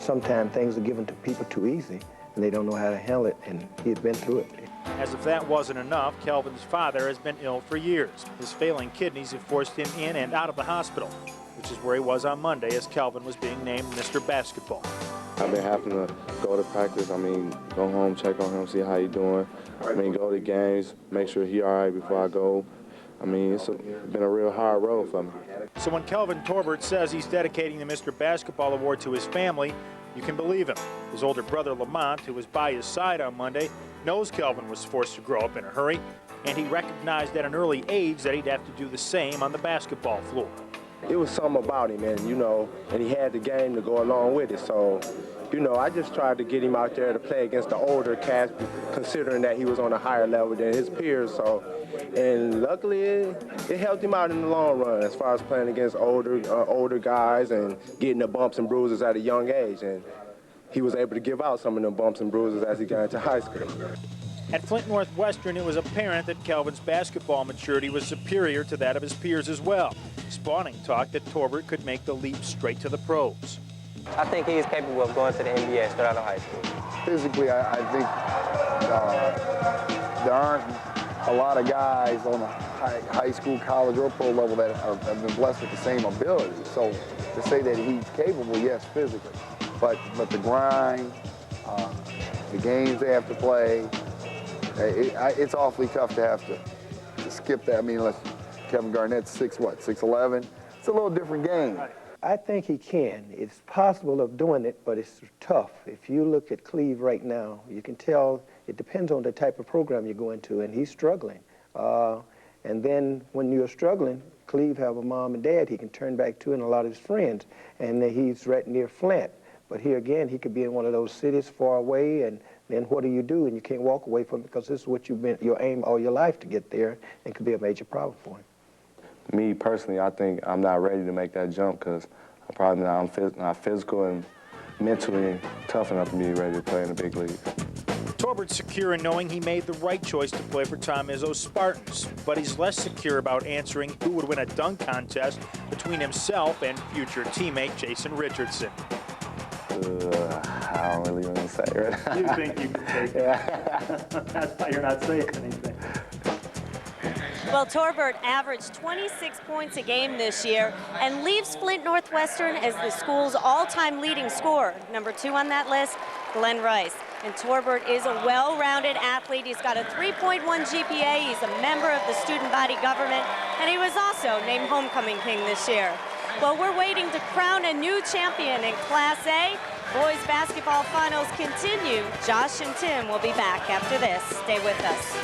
sometimes things are given to people too easy, and they don't know how to handle it, and he's been through it. As if that wasn't enough, Kelvin's father has been ill for years. His failing kidneys have forced him in and out of the hospital, which is where he was on Monday as Kelvin was being named Mr. Basketball. I've been having to go to practice. I mean, go home, check on him, see how he's doing. I mean, go to games, make sure he's all right before I go. I mean, it's been a real hard road for me. So when Kelvin Torbert says he's dedicating the Mr. Basketball Award to his family, you can believe him. His older brother, Lamont, who was by his side on Monday, knows Kelvin was forced to grow up in a hurry, and he recognized at an early age that he'd have to do the same on the basketball floor. It was something about him, and he had the game to go along with it. So, I just tried to get him out there to play against the older cats, considering that he was on a higher level than his peers. So, and luckily, it helped him out in the long run as far as playing against older guys and getting the bumps and bruises at a young age. And he was able to give out some of them bumps and bruises as he got into high school. At Flint Northwestern, it was apparent that Kelvin's basketball maturity was superior to that of his peers as well, spawning talk that Torbert could make the leap straight to the pros. I think he's capable of going to the NBA straight out of high school. Physically, I think there aren't a lot of guys on the high school, college, or pro level that have been blessed with the same ability. So to say that he's capable, yes, physically. But the grind, the games they have to play, it's awfully tough to have to skip that. I mean, unless Kevin Garnett's 6'11". It's a little different game. I think he can. It's possible of doing it, but it's tough. If you look at Cleve right now, you can tell it depends on the type of program you're going to, and he's struggling. And then when you're struggling, Cleve have a mom and dad he can turn back to and a lot of his friends, and he's right near Flint. But here again, he could be in one of those cities far away, and then what do? And you can't walk away from it because this is what you've been, your aim all your life to get there, and could be a major problem for him. me personally, I think I'm not ready to make that jump because I'm probably not physical and mentally tough enough to be ready to play in the big league. Torbert's secure in knowing he made the right choice to play for Tom Izzo's Spartans, but he's less secure about answering who would win a dunk contest between himself and future teammate Jason Richardson. I don't really want to say right now. You think you can take it? Yeah. That's why you're not saying anything. Well, Torbert averaged 26 points a game this year and leaves Flint Northwestern as the school's all-time leading scorer. Number 2 on that list, Glenn Rice. And Torbert is a well-rounded athlete. He's got a 3.1 GPA. He's a member of the student body government, and he was also named homecoming king this year. Well, we're waiting to crown a new champion in Class A. Boys basketball finals continue. Josh and Tim will be back after this. Stay with us.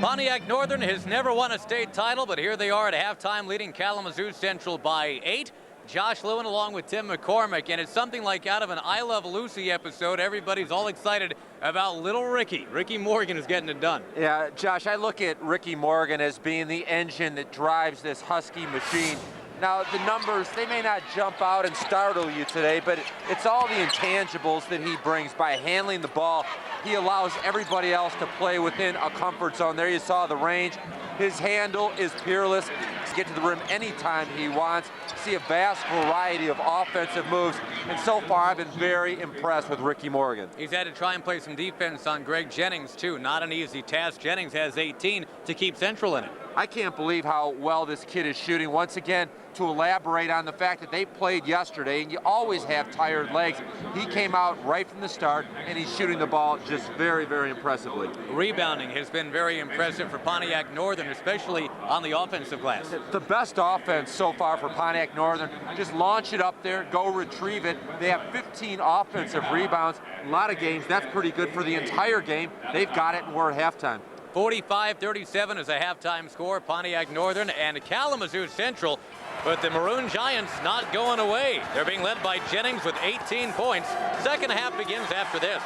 Pontiac Northern has never won a state title, but here they are at halftime leading Kalamazoo Central by 8. Josh Lewin along with Tim McCormick, and it's something like out of an I Love Lucy episode. Everybody's all excited about little Ricky. Ricky Morgan is getting it done. Yeah, Josh, I look at Ricky Morgan as being the engine that drives this Husky machine. Now, the numbers, they may not jump out and startle you today, but it's all the intangibles that he brings by handling the ball. He allows everybody else to play within a comfort zone. There you saw the range. His handle is peerless. To get to the rim anytime he wants. See a vast variety of offensive moves, and so far I've been very impressed with Ricky Morgan. He's had to try and play some defense on Greg Jennings, too. Not an easy task. Jennings has 18 to keep Central in it. I can't believe how well this kid is shooting. Once again, to elaborate on the fact that they played yesterday, and you always have tired legs. He came out right from the start, and he's shooting the ball just very, very impressively. Rebounding has been very impressive for Pontiac Northern, especially on the offensive glass. The best offense so far for Pontiac Northern. Just launch it up there, go retrieve it. They have 15 offensive rebounds. A lot of games, that's pretty good for the entire game. They've got it, and we're at halftime. 45-37 is a halftime score. Pontiac Northern and Kalamazoo Central. But the Maroon Giants not going away. They're being led by Jennings with 18 points. Second half begins after this.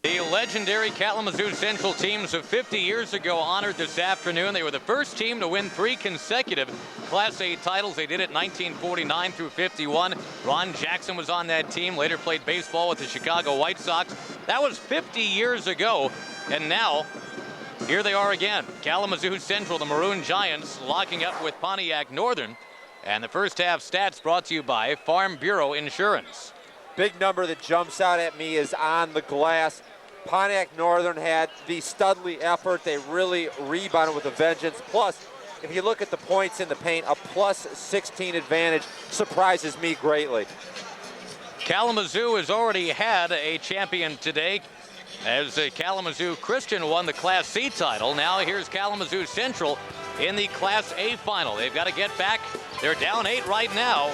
The legendary Kalamazoo Central teams of 50 years ago honored this afternoon. They were the first team to win 3 consecutive Class A titles. They did it 1949 through 51. Ron Jackson was on that team, later played baseball with the Chicago White Sox. That was 50 years ago, and now here they are again. Kalamazoo Central, the Maroon Giants, locking up with Pontiac Northern. And the first half stats brought to you by Farm Bureau Insurance. Big number that jumps out at me is on the glass. Pontiac Northern had the Studley effort. They really rebounded with a vengeance. Plus, if you look at the points in the paint, a plus 16 advantage surprises me greatly. Kalamazoo has already had a champion today, as Kalamazoo Christian won the Class C title. Now here's Kalamazoo Central in the Class A final. They've got to get back. They're down 8 right now.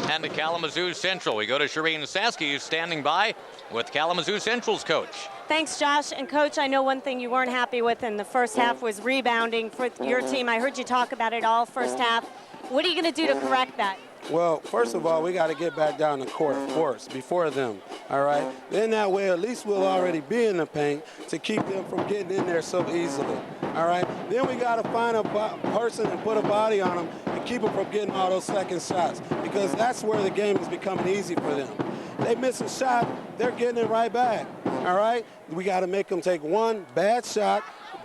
And to Kalamazoo Central, we go to Shireen Saski, who's standing by with Kalamazoo Central's coach. Thanks, Josh. And Coach, I know one thing you weren't happy with in the first half was rebounding for your team. I heard you talk about it all first half. What are you going to do to correct that? Well, first of all, we got to get back down the court first, before them, all right? Then that way, at least we'll already be in the paint to keep them from getting in there so easily, all right? Then we got to find a person and put a body on them and keep them from getting all those second shots, because that's where the game is becoming easy for them. They miss a shot, they're getting it right back, all right? We got to make them take one bad shot,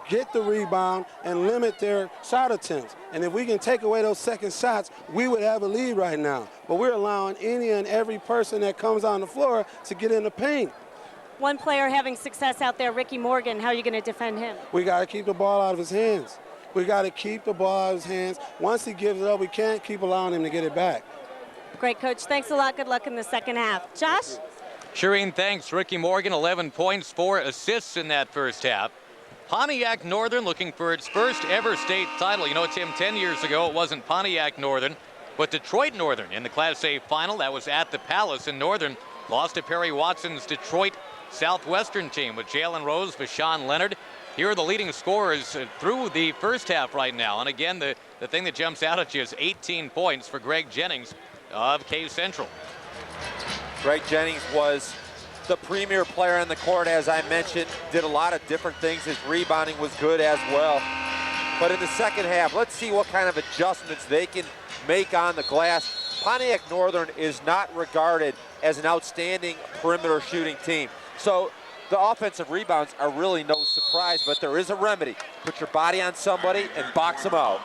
get the rebound, and limit their shot attempts. And if we can take away those second shots, we would have a lead right now. But we're allowing any and every person that comes on the floor to get in the paint. One player having success out there, Ricky Morgan, how are you going to defend him? We got to keep the ball out of his hands. We got to keep the ball out of his hands. Once he gives it up, we can't keep allowing him to get it back. Great, Coach. Thanks a lot. Good luck in the second half. Josh? Shireen, thanks. Ricky Morgan, 11 points, 4 assists in that first half. Pontiac Northern looking for its first ever state title. You know, Tim, 10 years ago it wasn't Pontiac Northern, but Detroit Northern in the Class A final. That was at the Palace, in Northern lost to Perry Watson's Detroit Southwestern team with Jalen Rose, Vashawn Leonard. Here are the leading scorers through the first half right now. And again, the thing that jumps out at you is 18 points for Greg Jennings of K Central. Greg Jennings was the premier player on the court, as I mentioned, did a lot of different things. His rebounding was good as well. But in the second half, let's see what kind of adjustments they can make on the glass. Pontiac Northern is not regarded as an outstanding perimeter shooting team. So the offensive rebounds are really no surprise, but there is a remedy. Put your body on somebody and box them out.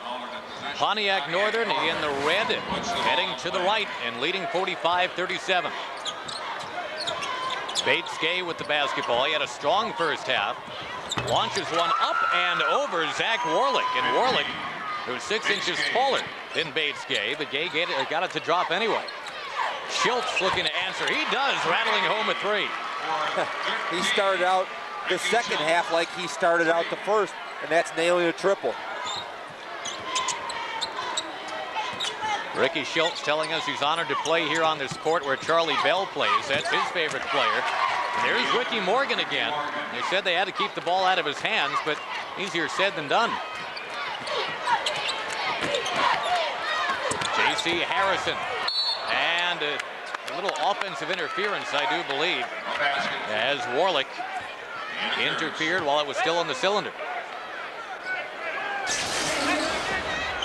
Pontiac Northern in the red, heading to the right and leading 45-37. Bates Gay with the basketball. He had a strong first half. Launches one up and over Zach Warlick. And Warlick, who's 6 inches taller than Bates Gay, but Gay got it to drop anyway. Schultz looking to answer. He does, rattling home a three. He started out the second half like he started out the first, and that's nailing a triple. Ricky Schultz telling us he's honored to play here on this court where Charlie Bell plays. That's his favorite player. And there's Ricky Morgan again. They said they had to keep the ball out of his hands, but easier said than done. J.C. Harrison. And a little offensive interference, I do believe, as Warlick interfered while it was still in the cylinder.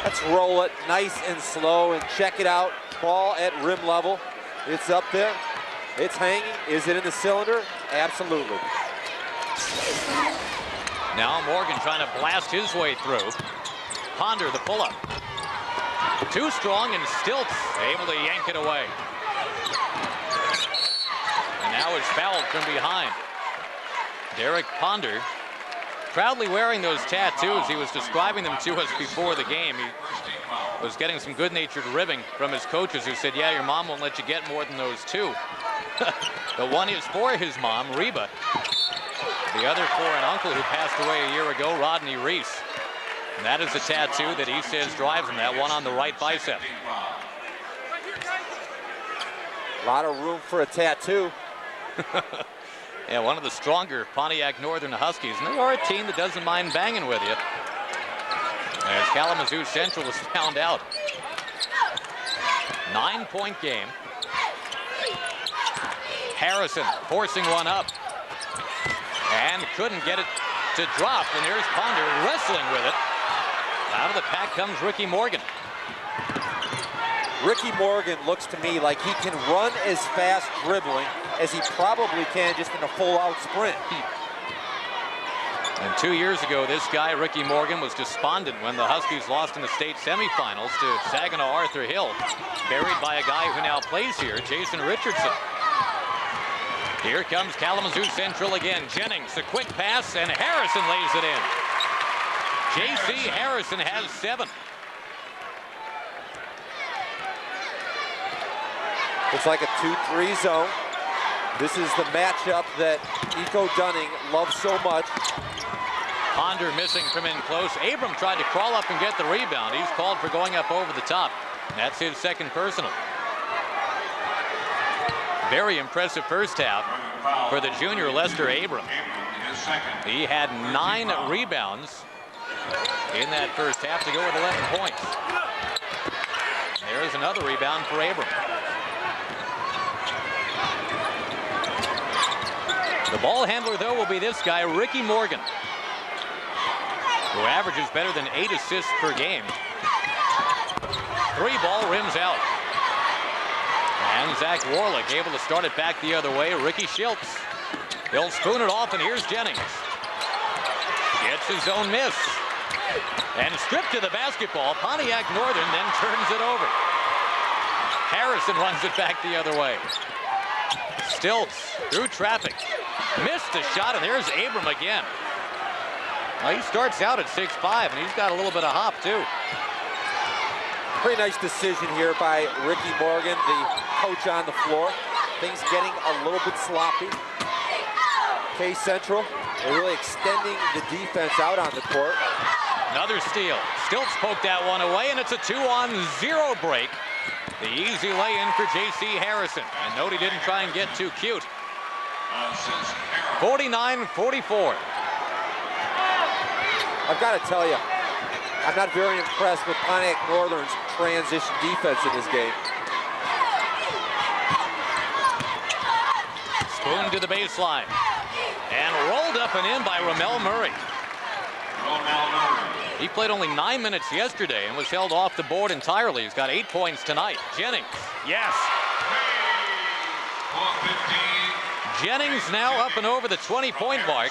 Let's roll it nice and slow and check it out. Ball at rim level. It's up there. It's hanging. Is it in the cylinder? Absolutely. Now Morgan trying to blast his way through. Ponder the pull-up. Too strong, and Stilts able to yank it away. And now it's fouled from behind. Derek Ponder, proudly wearing those tattoos. He was describing them to us before the game. He was getting some good-natured ribbing from his coaches who said, yeah, your mom won't let you get more than those two. The one is for his mom, Reba. The other for an uncle who passed away a year ago, Rodney Reese. And that is the tattoo that he says drives him, that one on the right bicep. A lot of room for a tattoo. Yeah, one of the stronger Pontiac Northern Huskies, and they are a team that doesn't mind banging with you. As Kalamazoo Central was found out. 9-point game. Harrison forcing one up. And couldn't get it to drop, and there's Ponder wrestling with it. Out of the pack comes Ricky Morgan. Ricky Morgan looks to me like he can run as fast dribbling as he probably can just in a full-out sprint. And 2 years ago, this guy, Ricky Morgan, was despondent when the Huskies lost in the state semifinals to Saginaw Arthur Hill, buried by a guy who now plays here, Jason Richardson. Here comes Kalamazoo Central again. Jennings, the quick pass, and Harrison lays it in. J.C. Harrison has 7. It's like a 2-3 zone. This is the matchup that Nico Dunning loves so much. Ponder missing from in close. Abram tried to crawl up and get the rebound. He's called for going up over the top. That's his second personal. Very impressive first half for the junior Lester Abram. He had 9 rebounds in that first half to go with 11 points. There's another rebound for Abram. The ball handler, though, will be this guy, Ricky Morgan, who averages better than 8 assists per game. 3 ball rims out. And Zach Warlick able to start it back the other way. Ricky Schultz. He'll spoon it off, and here's Jennings. Gets his own miss. And stripped to the basketball. Pontiac Northern then turns it over. Harrison runs it back the other way. Stilts through traffic. Missed the shot, and there's Abram again. Well, he starts out at 6'5", and he's got a little bit of hop, too. Pretty nice decision here by Ricky Morgan, the coach on the floor. Things getting a little bit sloppy. K Central, they're really extending the defense out on the court. Another steal. Stilts poked that one away, and it's a 2-on-0 break. The easy lay-in for J.C. Harrison. And note he didn't try and get too cute. 49-44. I've got to tell you, I'm not very impressed with Pontiac Northern's transition defense in this game. to the baseline. And rolled up and in by Ramel Murray. He played only 9 minutes yesterday and was held off the board entirely. He's got 8 points tonight. Jennings, yes. Jennings now up and over the 20-point mark.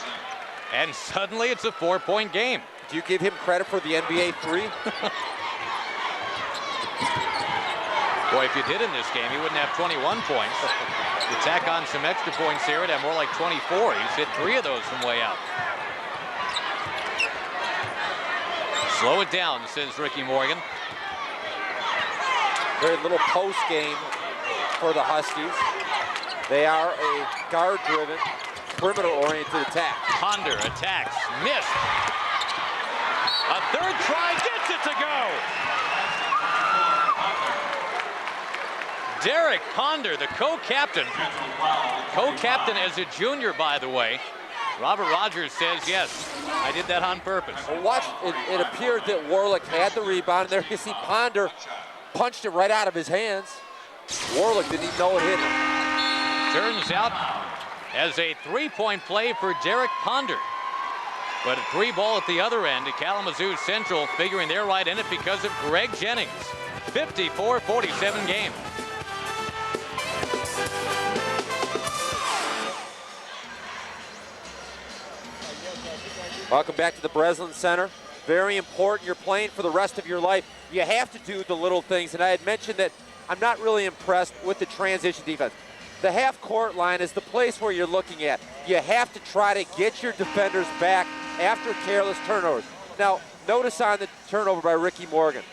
And suddenly it's a 4-point game. Do you give him credit for the NBA three? Boy, if you did in this game, he wouldn't have 21 points. You tack on some extra points here, it'd have more like 24. He's hit 3 of those from way out. Slow it down, says Ricky Morgan. Very little post game for the Huskies. They are a guard-driven, perimeter-oriented attack. Ponder attacks, missed. A third try, gets it to go. Derek Ponder, the co-captain as a junior, by the way. Robert Rogers says, yes, I did that on purpose. Well, watch, it appeared that Warlick had the rebound. There you see Ponder punched it right out of his hands. Warlick didn't even know it hit him. Turns out as a 3-point play for Derek Ponder. But a 3 ball at the other end to Kalamazoo Central, figuring they're right in it because of Greg Jennings. 54-47 game. Welcome back to the Breslin Center. Very important. You're playing for the rest of your life. You have to do the little things. And I had mentioned that I'm not really impressed with the transition defense. The half-court line is the place where you're looking at. You have to try to get your defenders back after careless turnovers. Now, notice on the turnover by Ricky Morgan.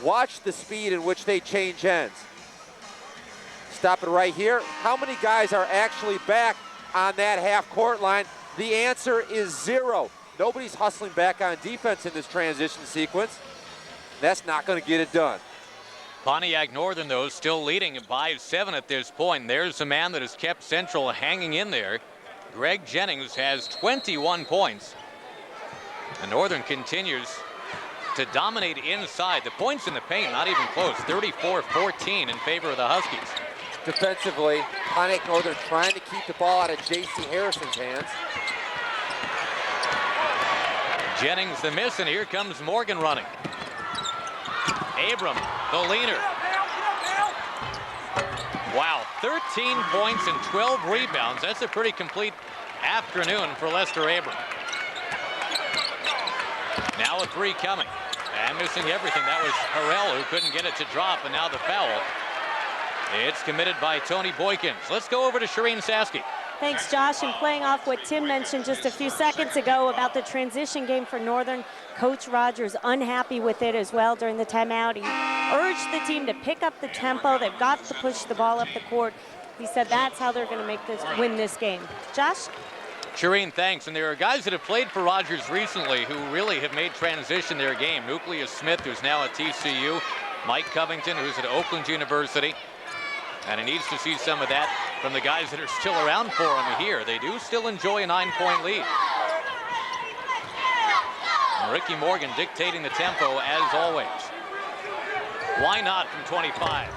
Watch the speed in which they change ends. Stop it right here. How many guys are actually back on that half-court line? The answer is 0. Nobody's hustling back on defense in this transition sequence. That's not going to get it done. Pontiac Northern, though, still leading by 7 at this point. There's a man that has kept Central hanging in there. Greg Jennings has 21 points. And Northern continues to dominate inside. The points in the paint, not even close. 34-14 in favor of the Huskies. Defensively, Pontiac Northern trying to keep the ball out of J.C. Harrison's hands. Jennings the miss, and here comes Morgan running. Abram, the leaner. Wow, 13 points and 12 rebounds. That's a pretty complete afternoon for Lester Abram. Now a 3 coming. And missing everything. That was Harrell who couldn't get it to drop, and now the foul. It's committed by Tony Boykins. Let's go over to Shireen Saski. Thanks, Josh. And playing off what Tim mentioned just a few seconds ago about the transition game for Northern, Coach Rogers unhappy with it as well during the timeout. He urged the team to pick up the tempo. They've got to push the ball up the court. He said that's how they're going to win this game. Josh? Shireen, thanks. And there are guys that have played for Rogers recently who really have made transition their game. Nucleus Smith, who's now at TCU. Mike Covington, who's at Oakland University. And he needs to see some of that from the guys that are still around for him here. They do still enjoy a 9-point lead. And Ricky Morgan dictating the tempo as always. Why not from 25?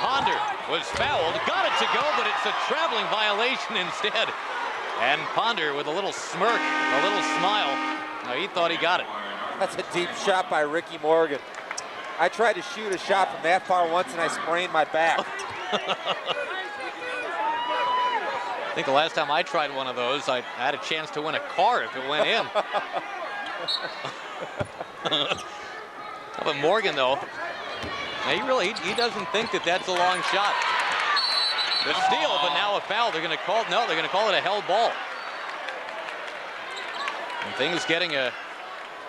Ponder was fouled, got it to go, but it's a traveling violation instead. And Ponder with a little smirk, a little smile. Now he thought he got it. That's a deep shot by Ricky Morgan. I tried to shoot a shot from that far once and I sprained my back. I think the last time I tried one of those, I had a chance to win a car if it went in. How about Morgan, though? Now, he doesn't think that that's a long shot. The steal, but now a foul. They're going to call it a held ball. And things getting a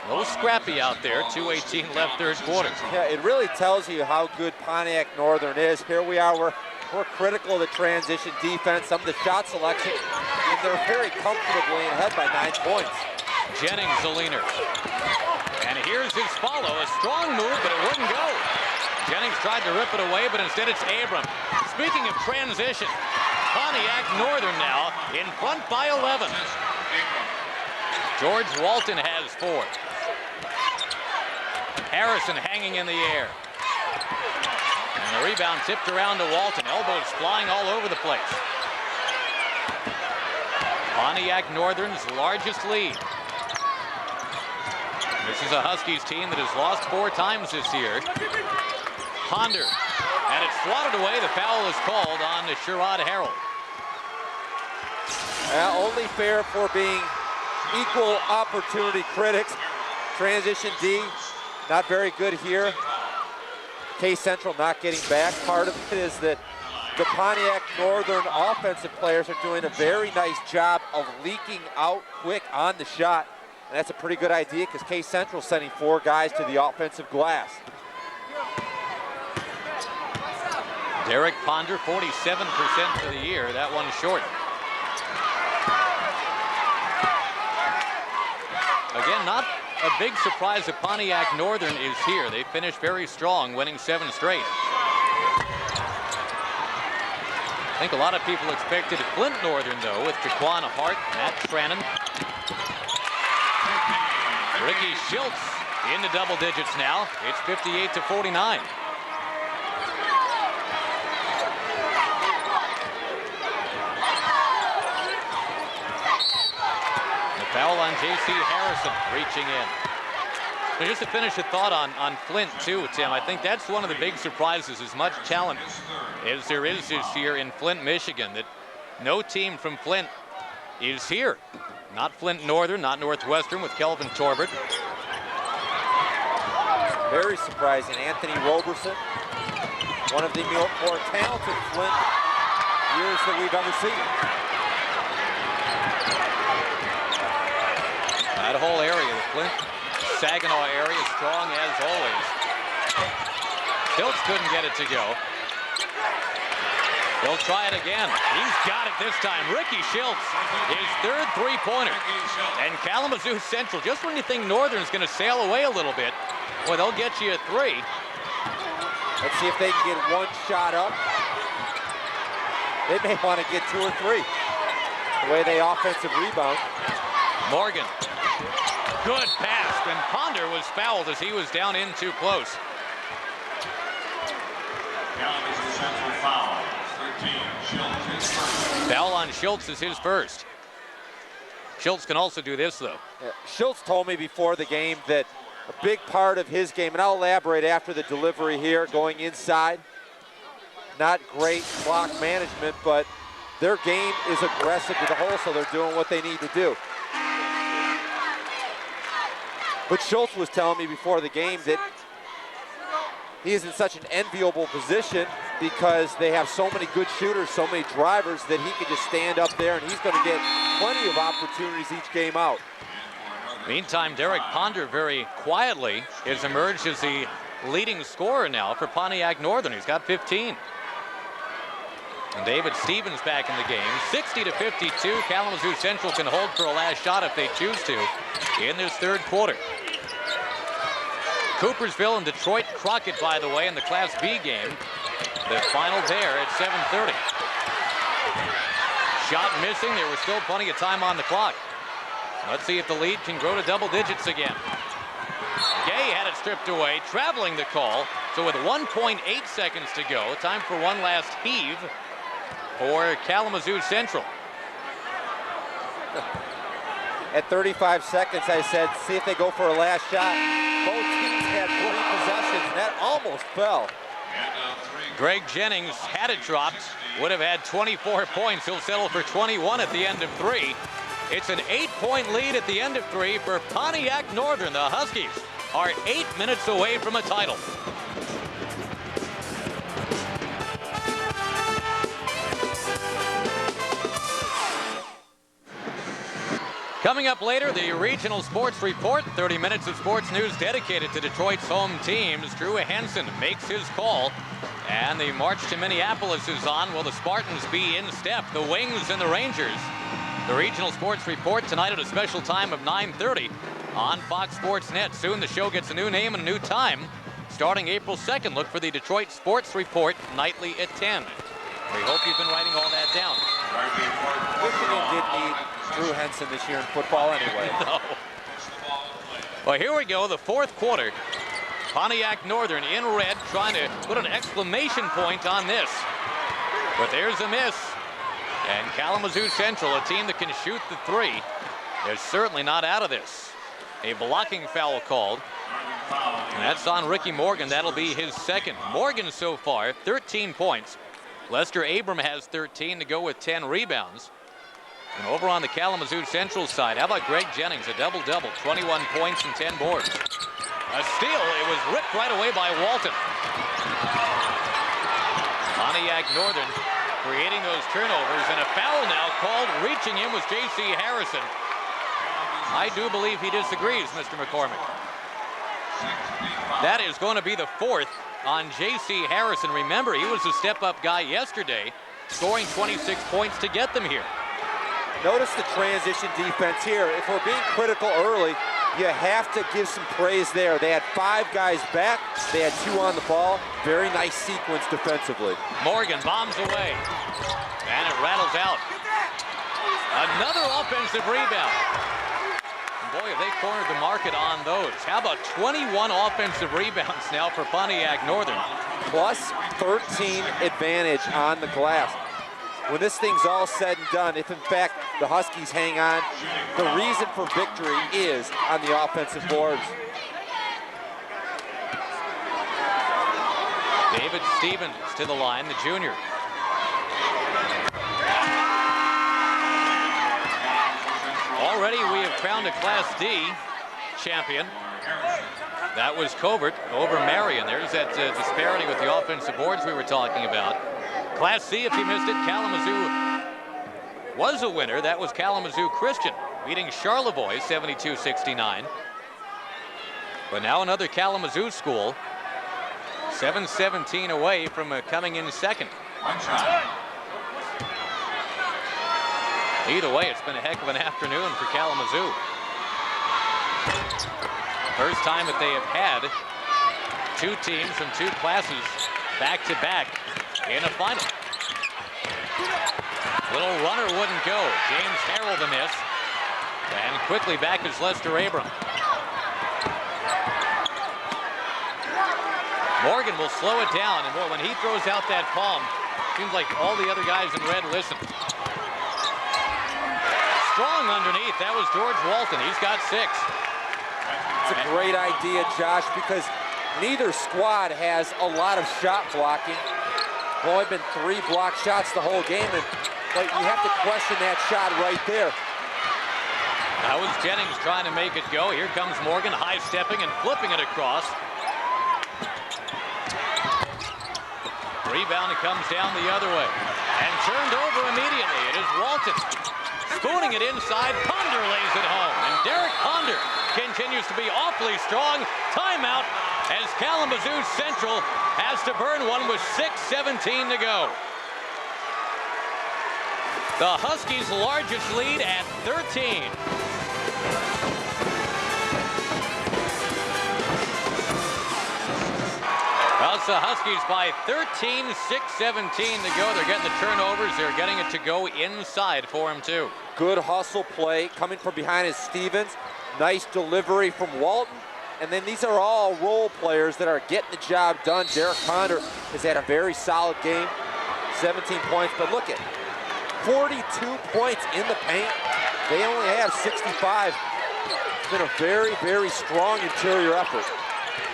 little scrappy out there. 2:18 left, third quarter. Yeah, it really tells you how good Pontiac Northern is. Here we are, we're critical of the transition defense, some of the shot selection, and they're very comfortably ahead by 9 points. Jennings, the leaner. And here's his follow. A strong move, but it wouldn't go. Jennings tried to rip it away, but instead it's Abram. Speaking of transition, Pontiac Northern now in front by 11. George Walton has 4. Harrison hanging in the air. And a The rebound tipped around to Walton. Elbows flying all over the place. Pontiac Northern's largest lead. This is a Huskies team that has lost 4 times this year. Ponder. And it's swatted away. The foul is called on Sherrod Harold. Only fair for being equal opportunity critics. Transition D, not very good here. K Central not getting back. Part of it is that the Pontiac Northern offensive players are doing a very nice job of leaking out quick on the shot. And that's a pretty good idea because K Central sending 4 guys to the offensive glass. Derek Ponder, 47% for the year. That one short. Again, not a big surprise that Pontiac Northern is here. They finished very strong, winning 7 straight. I think a lot of people expected Flint Northern, though, with Jaquan Hart, Matt Trannon. Ricky Schultz in the double digits now. It's 58-49. Foul on J.C. Harrison, reaching in. So just to finish a thought on Flint, too, Tim, I think that's one of the big surprises, as much talent as there is this year in Flint, Michigan, that no team from Flint is here. Not Flint Northern, not Northwestern with Kelvin Torbert. Very surprising. Anthony Roberson, one of the more talented Flint years that we've ever seen. That whole area, the Flint, Saginaw area, strong as always. Schultz couldn't get it to go. He'll try it again. He's got it this time. Ricky Schultz, his 3rd three-pointer. And Kalamazoo Central, just when you think Northern's going to sail away a little bit, well, they'll get you a 3. Let's see if they can get 1 shot up. They may want to get 2 or 3. The way they offensive rebound. Morgan. Good pass, and Ponder was fouled as he was down in too close. Kalamazoo Central foul. 13. Schultz, his first. Foul on Schultz is his first. Schultz can also do this, though. Yeah, Schultz told me before the game that a big part of his game, and I'll elaborate after the delivery here, going inside. Not great clock management, but their game is aggressive to the hole, so they're doing what they need to do. But Schultz was telling me before the game that he is in such an enviable position because they have so many good shooters, so many drivers, that he can just stand up there and he's going to get plenty of opportunities each game out. Meantime, Derek Ponder very quietly has emerged as the leading scorer now for Pontiac Northern. He's got 15. And David Stevens back in the game. 60-52. Kalamazoo Central can hold for a last shot if they choose to in this 3rd quarter. Coopersville and Detroit Crockett, by the way, in the Class B game. The final there at 7:30. Shot missing. There was still plenty of time on the clock. Let's see if the lead can grow to double digits again. Gay had it stripped away, traveling the call. So with 1.8 seconds to go, time for one last heave for Kalamazoo Central. At 35 seconds, I said, see if they go for a last shot. Both teams had 3 possessions. That almost fell. Greg Jennings had it dropped. Would have had 24 points. He'll settle for 21 at the end of 3. It's an 8-point lead at the end of 3 for Pontiac Northern. The Huskies are 8 minutes away from a title. Coming up later, the Regional Sports Report. 30 minutes of sports news dedicated to Detroit's home teams. Drew Henson makes his call. And the march to Minneapolis is on. Will the Spartans be in step? The Wings and the Rangers. The Regional Sports Report tonight at a special time of 9:30 on Fox Sports Net. Soon the show gets a new name and a new time. Starting April 2nd, look for the Detroit Sports Report nightly at 10. We hope you've been writing all that down. Michigan did need Drew Henson this year in football anyway. No. Well, here we go, the 4th quarter. Pontiac Northern in red, trying to put an exclamation point on this. But there's a miss. And Kalamazoo Central, a team that can shoot the three, is certainly not out of this. A blocking foul called. And that's on Ricky Morgan. That'll be his second. Morgan so far, 13 points. Lester Abram has 13 to go with 10 rebounds. And over on the Kalamazoo Central side, how about Greg Jennings, a double-double, 21 points and 10 boards. A steal, it was ripped right away by Walton. Pontiac Northern creating those turnovers, and a foul now called. Reaching in was J.C. Harrison. I do believe he disagrees, Mr. McCormick. That is going to be the fourth on J.C. Harrison. Remember, he was a step-up guy yesterday, scoring 26 points to get them here. Notice the transition defense here. If we're being critical early, you have to give some praise there. They had 5 guys back. They had 2 on the ball. Very nice sequence defensively. Morgan bombs away, and it rattles out. Another offensive rebound. Boy, have they cornered the market on those. How about 21 offensive rebounds now for Pontiac Northern? Plus 13 advantage on the glass. When this thing's all said and done, if in fact the Huskies hang on, the reason for victory is on the offensive boards. David Stevens to the line, the junior. Already we have found a Class D champion. That was Covert over Marion. There's that disparity with the offensive boards we were talking about. Class C, if you missed it, Kalamazoo was a winner. That was Kalamazoo Christian, beating Charlevoix 72-69. But now another Kalamazoo school, 7-17 away from coming in second. Either way, it's been a heck of an afternoon for Kalamazoo. First time that they have had 2 teams from 2 classes back-to-back in a final. Little runner wouldn't go. James Harrell the miss. And quickly back is Lester Abram. Morgan will slow it down, and boy, when he throws out that palm, seems like all the other guys in red listen. Strong underneath. That was George Walton. He's got 6. It's a great idea, Josh, because neither squad has a lot of shot blocking. Only been 3 blocked shots the whole game, but you have to question that shot right there. That was Jennings trying to make it go. Here comes Morgan, high-stepping and flipping it across. Rebound comes down the other way and turned over immediately. It is Walton spooning it inside. Ponder lays it home, and Derek Ponder continues to be awfully strong. Timeout as Kalamazoo Central has to burn one with 6:17 to go. The Huskies' largest lead at 13. Well, it's the Huskies by 13, 6:17 to go. They're getting the turnovers. They're getting it to go inside for him, too. Good hustle play coming from behind is Stevens. Nice delivery from Walton. And then these are all role players that are getting the job done. Derek Ponder has had a very solid game, 17 points. But look at 42 points in the paint. They only have 65. It's been a very, very strong interior effort.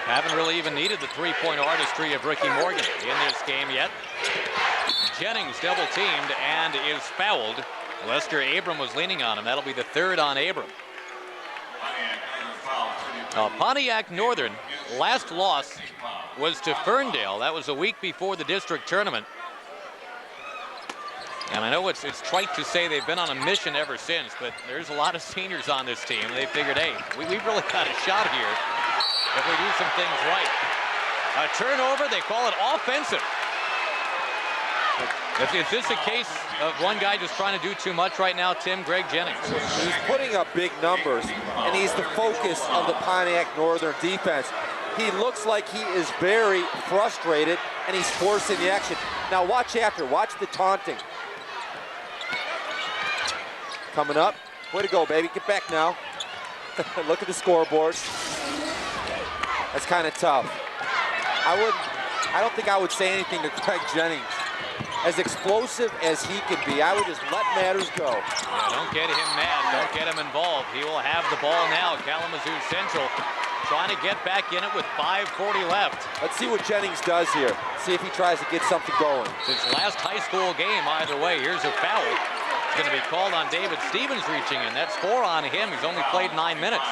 Haven't really even needed the three-point artistry of Ricky Morgan in this game yet. Jennings double-teamed and is fouled. Lester Abram was leaning on him. That'll be the 3rd on Abram. Pontiac Northern, last loss was to Ferndale. That was a week before the district tournament. And I know it's trite to say they've been on a mission ever since, but there's a lot of seniors on this team. They figured, hey, we've really got a shot here if we do some things right. A turnover, they call it offensive. Is this a case of one guy just trying to do too much right now, Tim? Greg Jennings. He's putting up big numbers, and he's the focus of the Pontiac Northern defense. He looks like he is very frustrated, and he's forcing the action. Now watch after, watch the taunting. Coming up, way to go, baby, get back now. Look at the scoreboard. That's kind of tough. I don't think I would say anything to Greg Jennings. As explosive as he can be, I would just let matters go. Yeah, don't get him mad. Don't get him involved. He will have the ball now. Kalamazoo Central trying to get back in it with 5:40 left. Let's see what Jennings does here. See if he tries to get something going. His last high school game, either way. Here's a foul. It's going to be called on David Stevens reaching in. That's 4 on him. He's only played 9 minutes.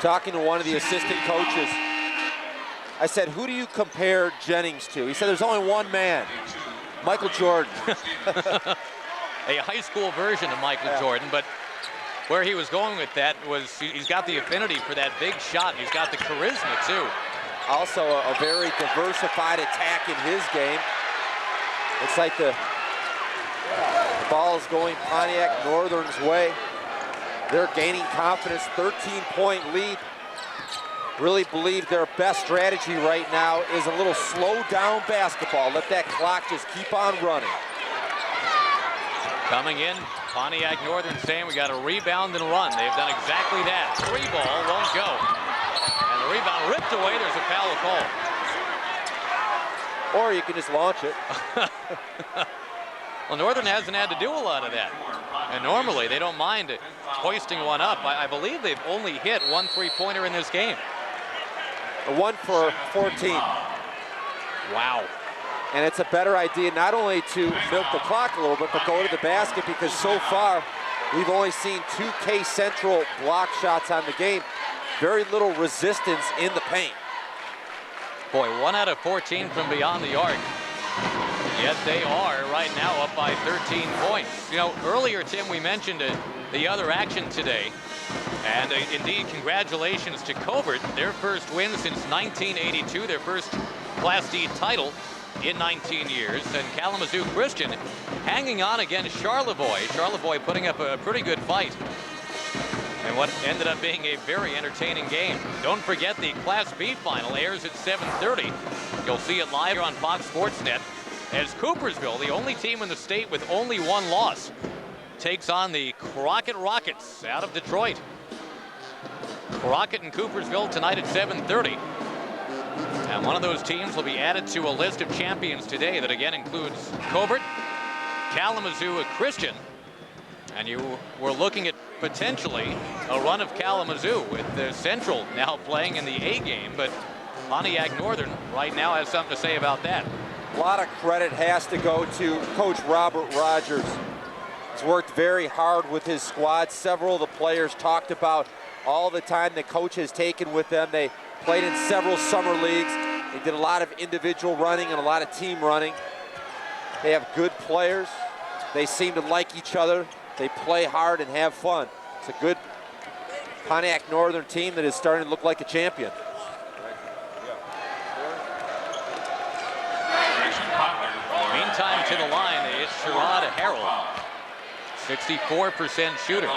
Talking to one of the assistant coaches, I said, who do you compare Jennings to? He said, there's only one man, Michael Jordan. A high school version of Michael Jordan, but where he was going with that was he's got the affinity for that big shot. He's got the charisma, too. Also a very diversified attack in his game. Looks like the ball is going Pontiac Northern's way. They're gaining confidence, 13-point lead. Really believe their best strategy right now is a little slow down basketball. Let that clock just keep on running. Coming in, Pontiac Northern saying we got to rebound and run. They've done exactly that. 3 ball won't go. And the rebound ripped away. There's a foul call. Or you can just launch it. Well, Northern hasn't had to do a lot of that. And normally they don't mind hoisting one up. I believe they've only hit 1 3-pointer in this game. A 1 for 14. Wow. And it's a better idea not only to milk the clock a little bit, but go to the basket, because so far we've only seen 2 K Central block shots on the game. Very little resistance in the paint. Boy, 1 out of 14 from beyond the arc. Yet they are right now up by 13 points. You know, earlier, Tim, we mentioned the other action today. And indeed, congratulations to Covert. Their first win since 1982, their first Class D title in 19 years. And Kalamazoo Christian hanging on against Charlevoix. Charlevoix putting up a pretty good fight. And what ended up being a very entertaining game. Don't forget the Class B final airs at 7:30. You'll see it live on Fox Sports Net as Coopersville, the only team in the state with only 1 loss, takes on the Crockett Rockets out of Detroit. Crockett and Coopersville tonight at 7:30. And one of those teams will be added to a list of champions today that again includes Covert, Kalamazoo Christian, and you were looking at potentially a run of Kalamazoo with the Central now playing in the A game, but Pontiac Northern right now has something to say about that. A lot of credit has to go to Coach Robert Rogers. He's worked very hard with his squad. Several of the players talked about all the time the coach has taken with them. They played in several summer leagues. They did a lot of individual running and a lot of team running. They have good players. They seem to like each other. They play hard and have fun. It's a good Pontiac Northern team that is starting to look like a champion. Meantime, to the line, it's Sherrod Harrell, 64% shooter.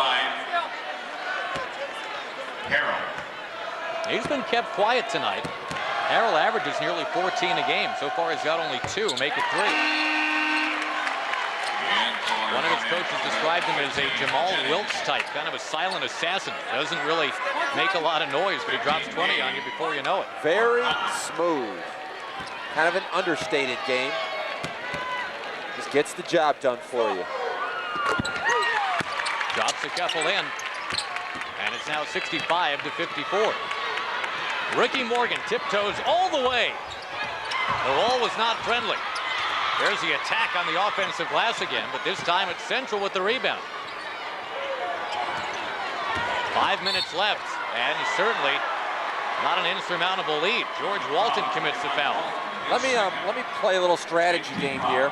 He's been kept quiet tonight. Harrell averages nearly 14 a game. So far, he's got only 2, make it 3. One of his coaches described him as a Jamal Wilkes type, kind of a silent assassin. Doesn't really make a lot of noise, but he drops 20 on you before you know it. Very smooth. Kind of an understated game. Just gets the job done for you. Drops a couple in. And it's now 65-54. Ricky Morgan tiptoes all the way. The wall was not friendly. There's the attack on the offensive glass again, but this time it's Central with the rebound. 5 minutes left, and certainly not an insurmountable lead. George Walton commits the foul. Let me play a little strategy game here.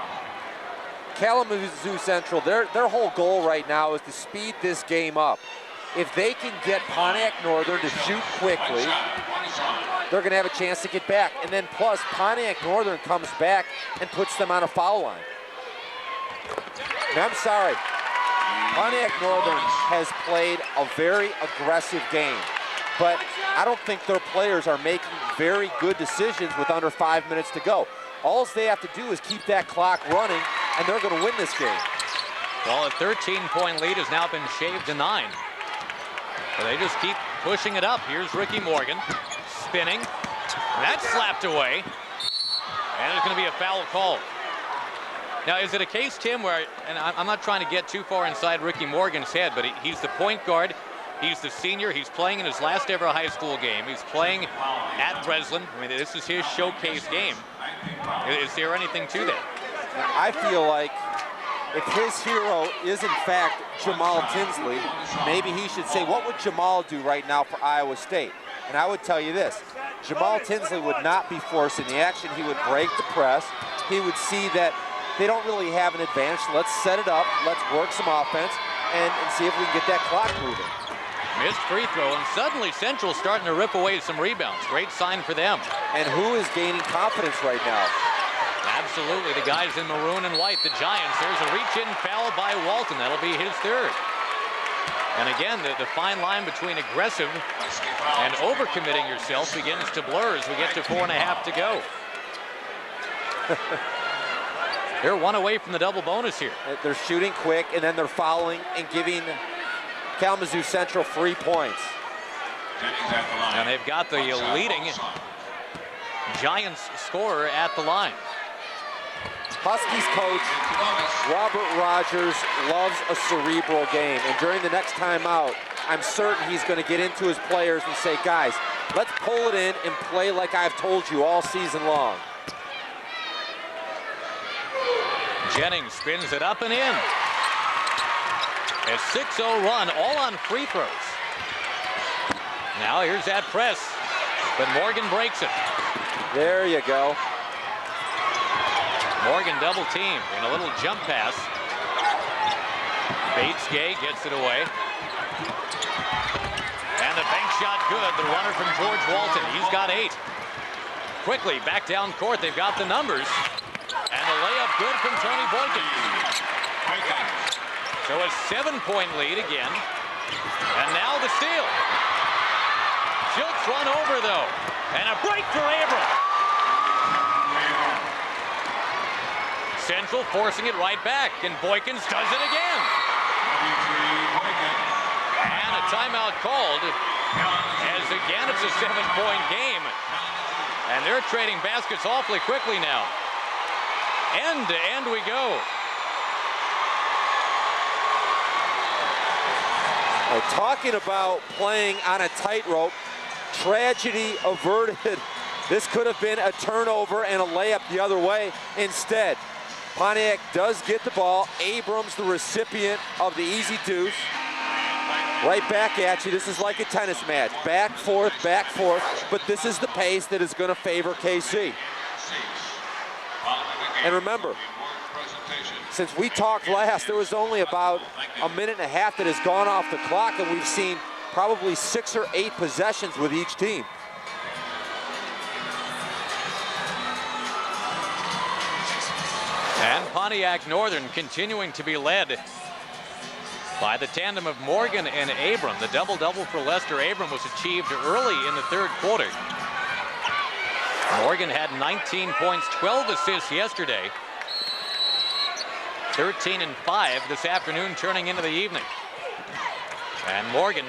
Kalamazoo Central, their whole goal right now is to speed this game up. If they can get Pontiac Northern to shoot quickly, they're going to have a chance to get back. And then plus, Pontiac Northern comes back and puts them on a foul line. Now, I'm sorry. Pontiac Northern has played a very aggressive game, but I don't think their players are making very good decisions with under 5 minutes to go. All they have to do is keep that clock running, and they're going to win this game. Well, a 13-point lead has now been shaved to 9. So they just keep pushing it up. Here's Ricky Morgan. spinning. That's slapped away. And there's going to be a foul call. Now, is it a case, Tim, where, and I'm not trying to get too far inside Ricky Morgan's head, but he's the point guard. He's the senior. He's playing in his last ever high school game. He's playing at Breslin. I mean, this is his showcase game. Is there anything to that? I feel like if his hero is in fact Jamal Tinsley, maybe he should say, what would Jamal do right now for Iowa State? And I would tell you this, Jamal Tinsley would not be forcing the action. He would break the press. He would see that they don't really have an advantage. So let's set it up. Let's work some offense and see if we can get that clock moving. Missed free throw, and suddenly Central starting to rip away some rebounds. Great sign for them. And who is gaining confidence right now? Absolutely, the guys in maroon and white, the Giants. There's a reach-in foul by Walton. That'll be his third. And again, the fine line between aggressive and overcommitting yourself begins to blur as we get to 4.5 to go. They're one away from the double bonus here. They're shooting quick, and then they're fouling and giving Kalamazoo Central 3 points. And they've got the leading Giants scorer at the line. Huskies coach Robert Rogers loves a cerebral game, and during the next timeout, I'm certain he's going to get into his players and say, guys, let's pull it in and play like I've told you all season long. Jennings spins it up and in. A 6-0 run, all on free throws. Now here's that press, but Morgan breaks it. There you go. Morgan double teamed in a little jump pass. Bates-Gay gets it away. And the bank shot good. The runner from George Walton. He's got 8. Quickly back down court. They've got the numbers. And the layup good from Tony Boykin. So a 7-point lead again. And now the steal. Schultz run over though. And a break for Abram. Central forcing it right back, and Boykins does it again. And a timeout called, as again it's a 7-point game. And they're trading baskets awfully quickly now. End to end we go. Well, talking about playing on a tightrope, tragedy averted. This could have been a turnover and a layup the other way. Instead, Pontiac does get the ball. Abrams, the recipient of the easy deuce. Right back at you. This is like a tennis match. Back, forth, but this is the pace that is going to favor KC. And remember, since we talked last, there was only about a minute and a half that has gone off the clock, and we've seen probably 6 or 8 possessions with each team. And Pontiac Northern continuing to be led by the tandem of Morgan and Abram. The double-double for Lester Abram was achieved early in the third quarter. Morgan had 19 points, 12 assists yesterday. 13 and 5 this afternoon, turning into the evening. And Morgan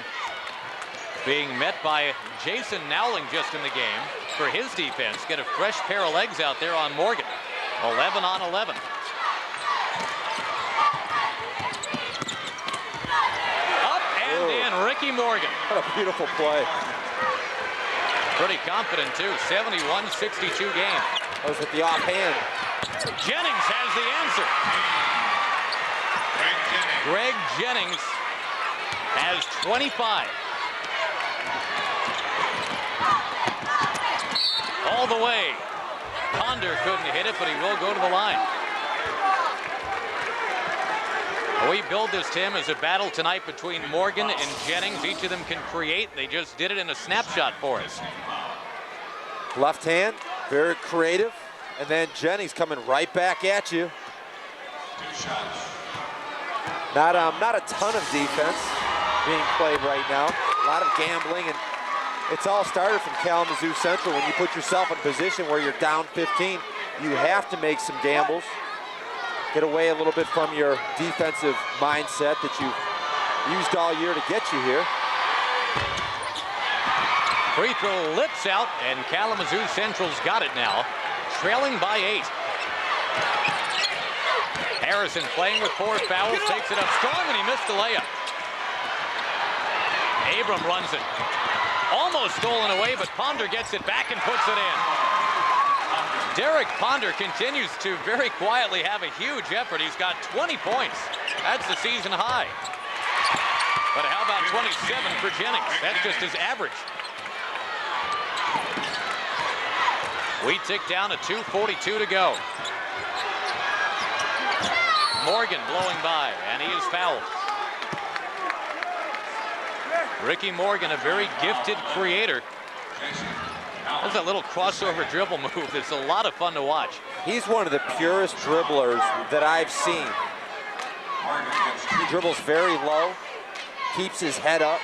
being met by Jason Nowling just in the game for his defense. Get a fresh pair of legs out there on Morgan. 11 on 11. Up and in, Ricky Morgan. What a beautiful play. Pretty confident too, 71-62 game. That was with the offhand. Jennings has the answer. Greg Jennings has 25. All the way. Ponder couldn't hit it, but he will go to the line. We build this, Tim, as a battle tonight between Morgan and Jennings. Each of them can create. They just did it in a snapshot for us. Left hand, very creative. And then Jennings coming right back at you. Not a ton of defense being played right now. A lot of gambling, and it's all started from Kalamazoo Central. When you put yourself in a position where you're down 15, you have to make some gambles. Get away a little bit from your defensive mindset that you've used all year to get you here. Free throw lips out, and Kalamazoo Central's got it now, trailing by 8. Harrison playing with 4 fouls, takes it up strong, and he missed the layup. Abram runs it. Almost stolen away, but Ponder gets it back and puts it in. Derek Ponder continues to very quietly have a huge effort. He's got 20 points. That's the season high. But how about 27 for Jennings? That's just his average. We tick down to 2:42 to go. Morgan blowing by, and he is fouled. Ricky Morgan, a very gifted creator. That's a little crossover dribble move. It's a lot of fun to watch. He's one of the purest dribblers that I've seen. He dribbles very low, keeps his head up.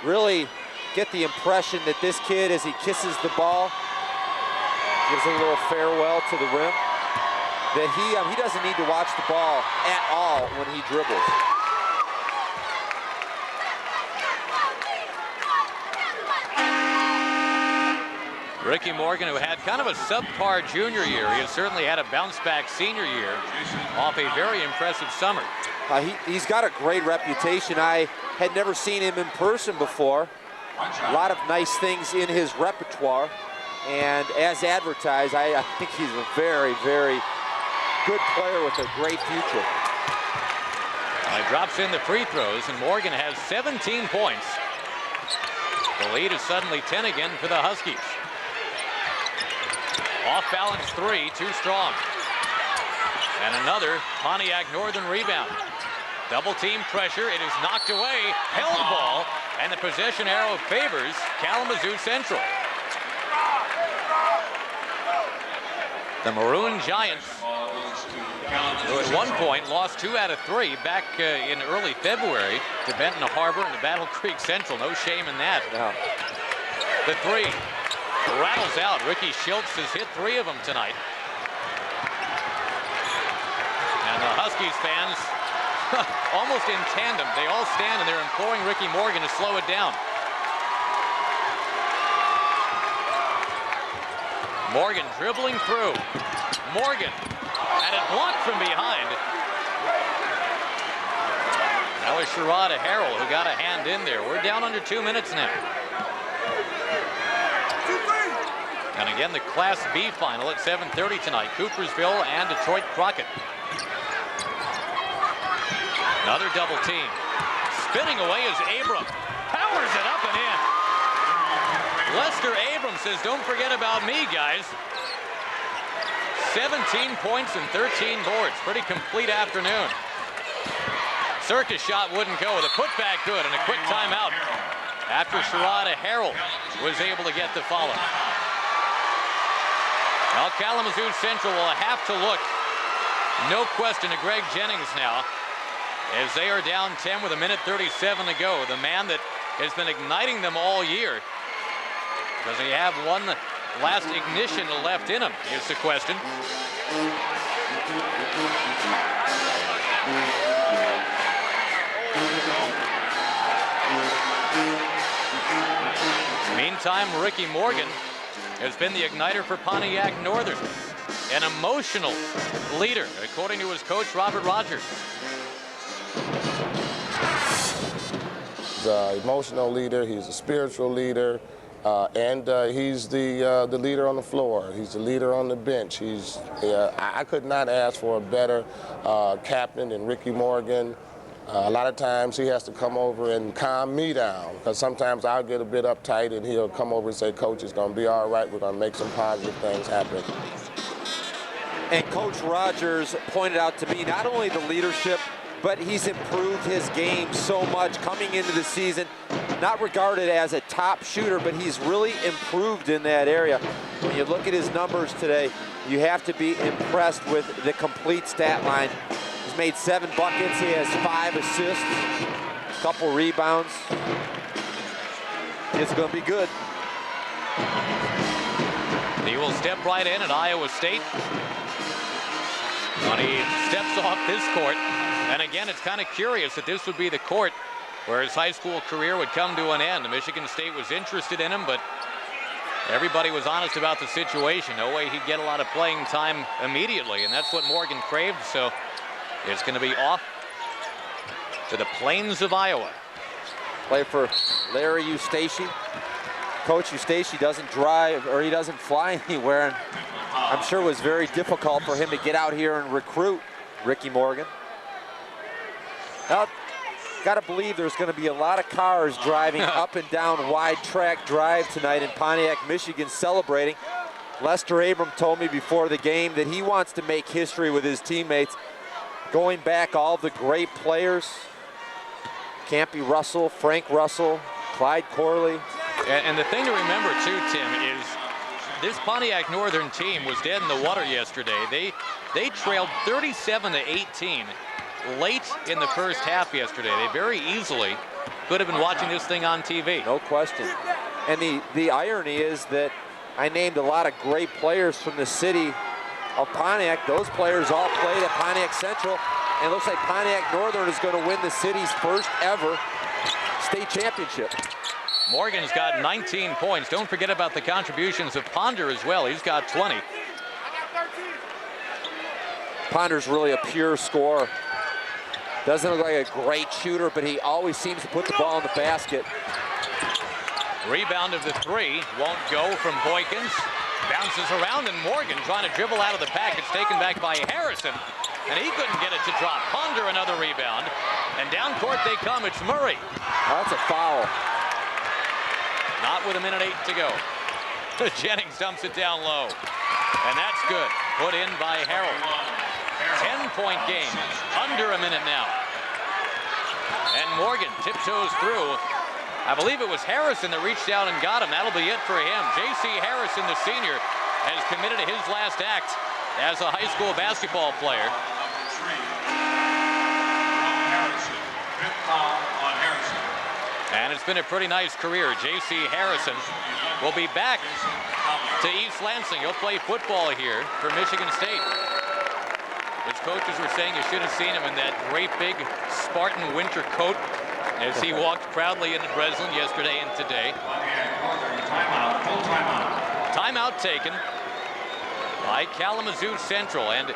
Really get the impression that this kid, as he kisses the ball, gives a little farewell to the rim, that he doesn't need to watch the ball at all when he dribbles. Ricky Morgan, who had kind of a subpar junior year, he has certainly had a bounce-back senior year off a very impressive summer. He's got a great reputation. I had never seen him in person before. A lot of nice things in his repertoire. And as advertised, I think he's a very, very good player with a great future. He drops in the free throws, and Morgan has 17 points. The lead is suddenly 10 again for the Huskies. Off-balance 3, too strong. And another Pontiac Northern rebound. Double team pressure, it is knocked away, held ball, and the possession arrow favors Kalamazoo Central. The Maroon Giants, who at one point lost 2 out of 3 back in early February to Benton Harbor and to Battle Creek Central. No shame in that. No. The 3 rattles out. Ricky Schultz has hit 3 of them tonight. And the Huskies fans, almost in tandem, they all stand and they're imploring Ricky Morgan to slow it down. Morgan dribbling through. Morgan had it blocked from behind. That was Sherrod Harrell who got a hand in there. We're down under 2 minutes now. And again, the Class B final at 7:30 tonight. Coopersville and Detroit Crockett. Another double team. Spinning away is Abram. Powers it up and in. Lester Abrams says, don't forget about me, guys. 17 points and 13 boards. Pretty complete afternoon. Circus shot wouldn't go. The putback good and a quick timeout after Sherrod Harrell was able to get the follow. Now Kalamazoo Central will have to look, no question, to Greg Jennings now, as they are down 10 with 1:37 to go. The man that has been igniting them all year. Does he have one last ignition left in him, is the question. Meantime, Ricky Morgan has been the igniter for Pontiac Northern. An emotional leader, according to his coach, Robert Rogers. He's an emotional leader, he's a spiritual leader, and he's the leader on the floor. He's the leader on the bench. I could not ask for a better captain than Ricky Morgan. A lot of times he has to come over and calm me down, because sometimes I'll get a bit uptight and he'll come over and say, Coach, it's going to be all right. We're going to make some positive things happen. And Coach Rogers pointed out to me not only the leadership, but he's improved his game so much coming into the season. Not regarded as a top shooter, but he's really improved in that area. When you look at his numbers today, you have to be impressed with the complete stat line. He's made 7 buckets, he has 5 assists, a couple rebounds. It's going to be good. He will step right in at Iowa State. When he steps off this court, and again, it's kind of curious that this would be the court where his high school career would come to an end. Michigan State was interested in him, but everybody was honest about the situation. No way he'd get a lot of playing time immediately, and that's what Morgan craved. So it's going to be off to the Plains of Iowa. Play for Larry Eustace. Coach Eustace doesn't drive, or he doesn't fly anywhere, and I'm sure it was very difficult for him to get out here and recruit Ricky Morgan. Now, got to believe there's going to be a lot of cars driving up and down Wide Track Drive tonight in Pontiac, Michigan, celebrating. Lester Abram told me before the game that he wants to make history with his teammates, going back all the great players. Campy Russell, Frank Russell, Clyde Corley. And the thing to remember too, Tim, is this Pontiac Northern team was dead in the water yesterday. They trailed 37-18 late in the first half yesterday. They very easily could have been watching this thing on TV. No question. And the irony is that I named a lot of great players from the city of Pontiac. Those players all played at Pontiac Central. And it looks like Pontiac Northern is going to win the city's first ever state championship. Morgan's got 19 points. Don't forget about the contributions of Ponder as well. He's got 20. Ponder's really a pure scorer. Doesn't look like a great shooter, but he always seems to put the ball in the basket. Rebound of the three won't go from Boykins. Bounces around, and Morgan trying to dribble out of the pack. It's taken back by Harrison, and he couldn't get it to drop. Ponder another rebound, and down court they come. It's Murray. Oh, that's a foul. Not with 1:08 to go. Jennings dumps it down low, and that's good. Put in by Harold. 10-point game, under a minute now. And Morgan tiptoes through. I believe it was Harrison that reached out and got him. That'll be it for him. J.C. Harrison, the senior, has committed to his last act as a high school basketball player. And it's been a pretty nice career. J.C. Harrison will be back to East Lansing. He'll play football here for Michigan State. His coaches were saying you should have seen him in that great big Spartan winter coat as he walked proudly into Breslin yesterday and today. Timeout taken by Kalamazoo Central. And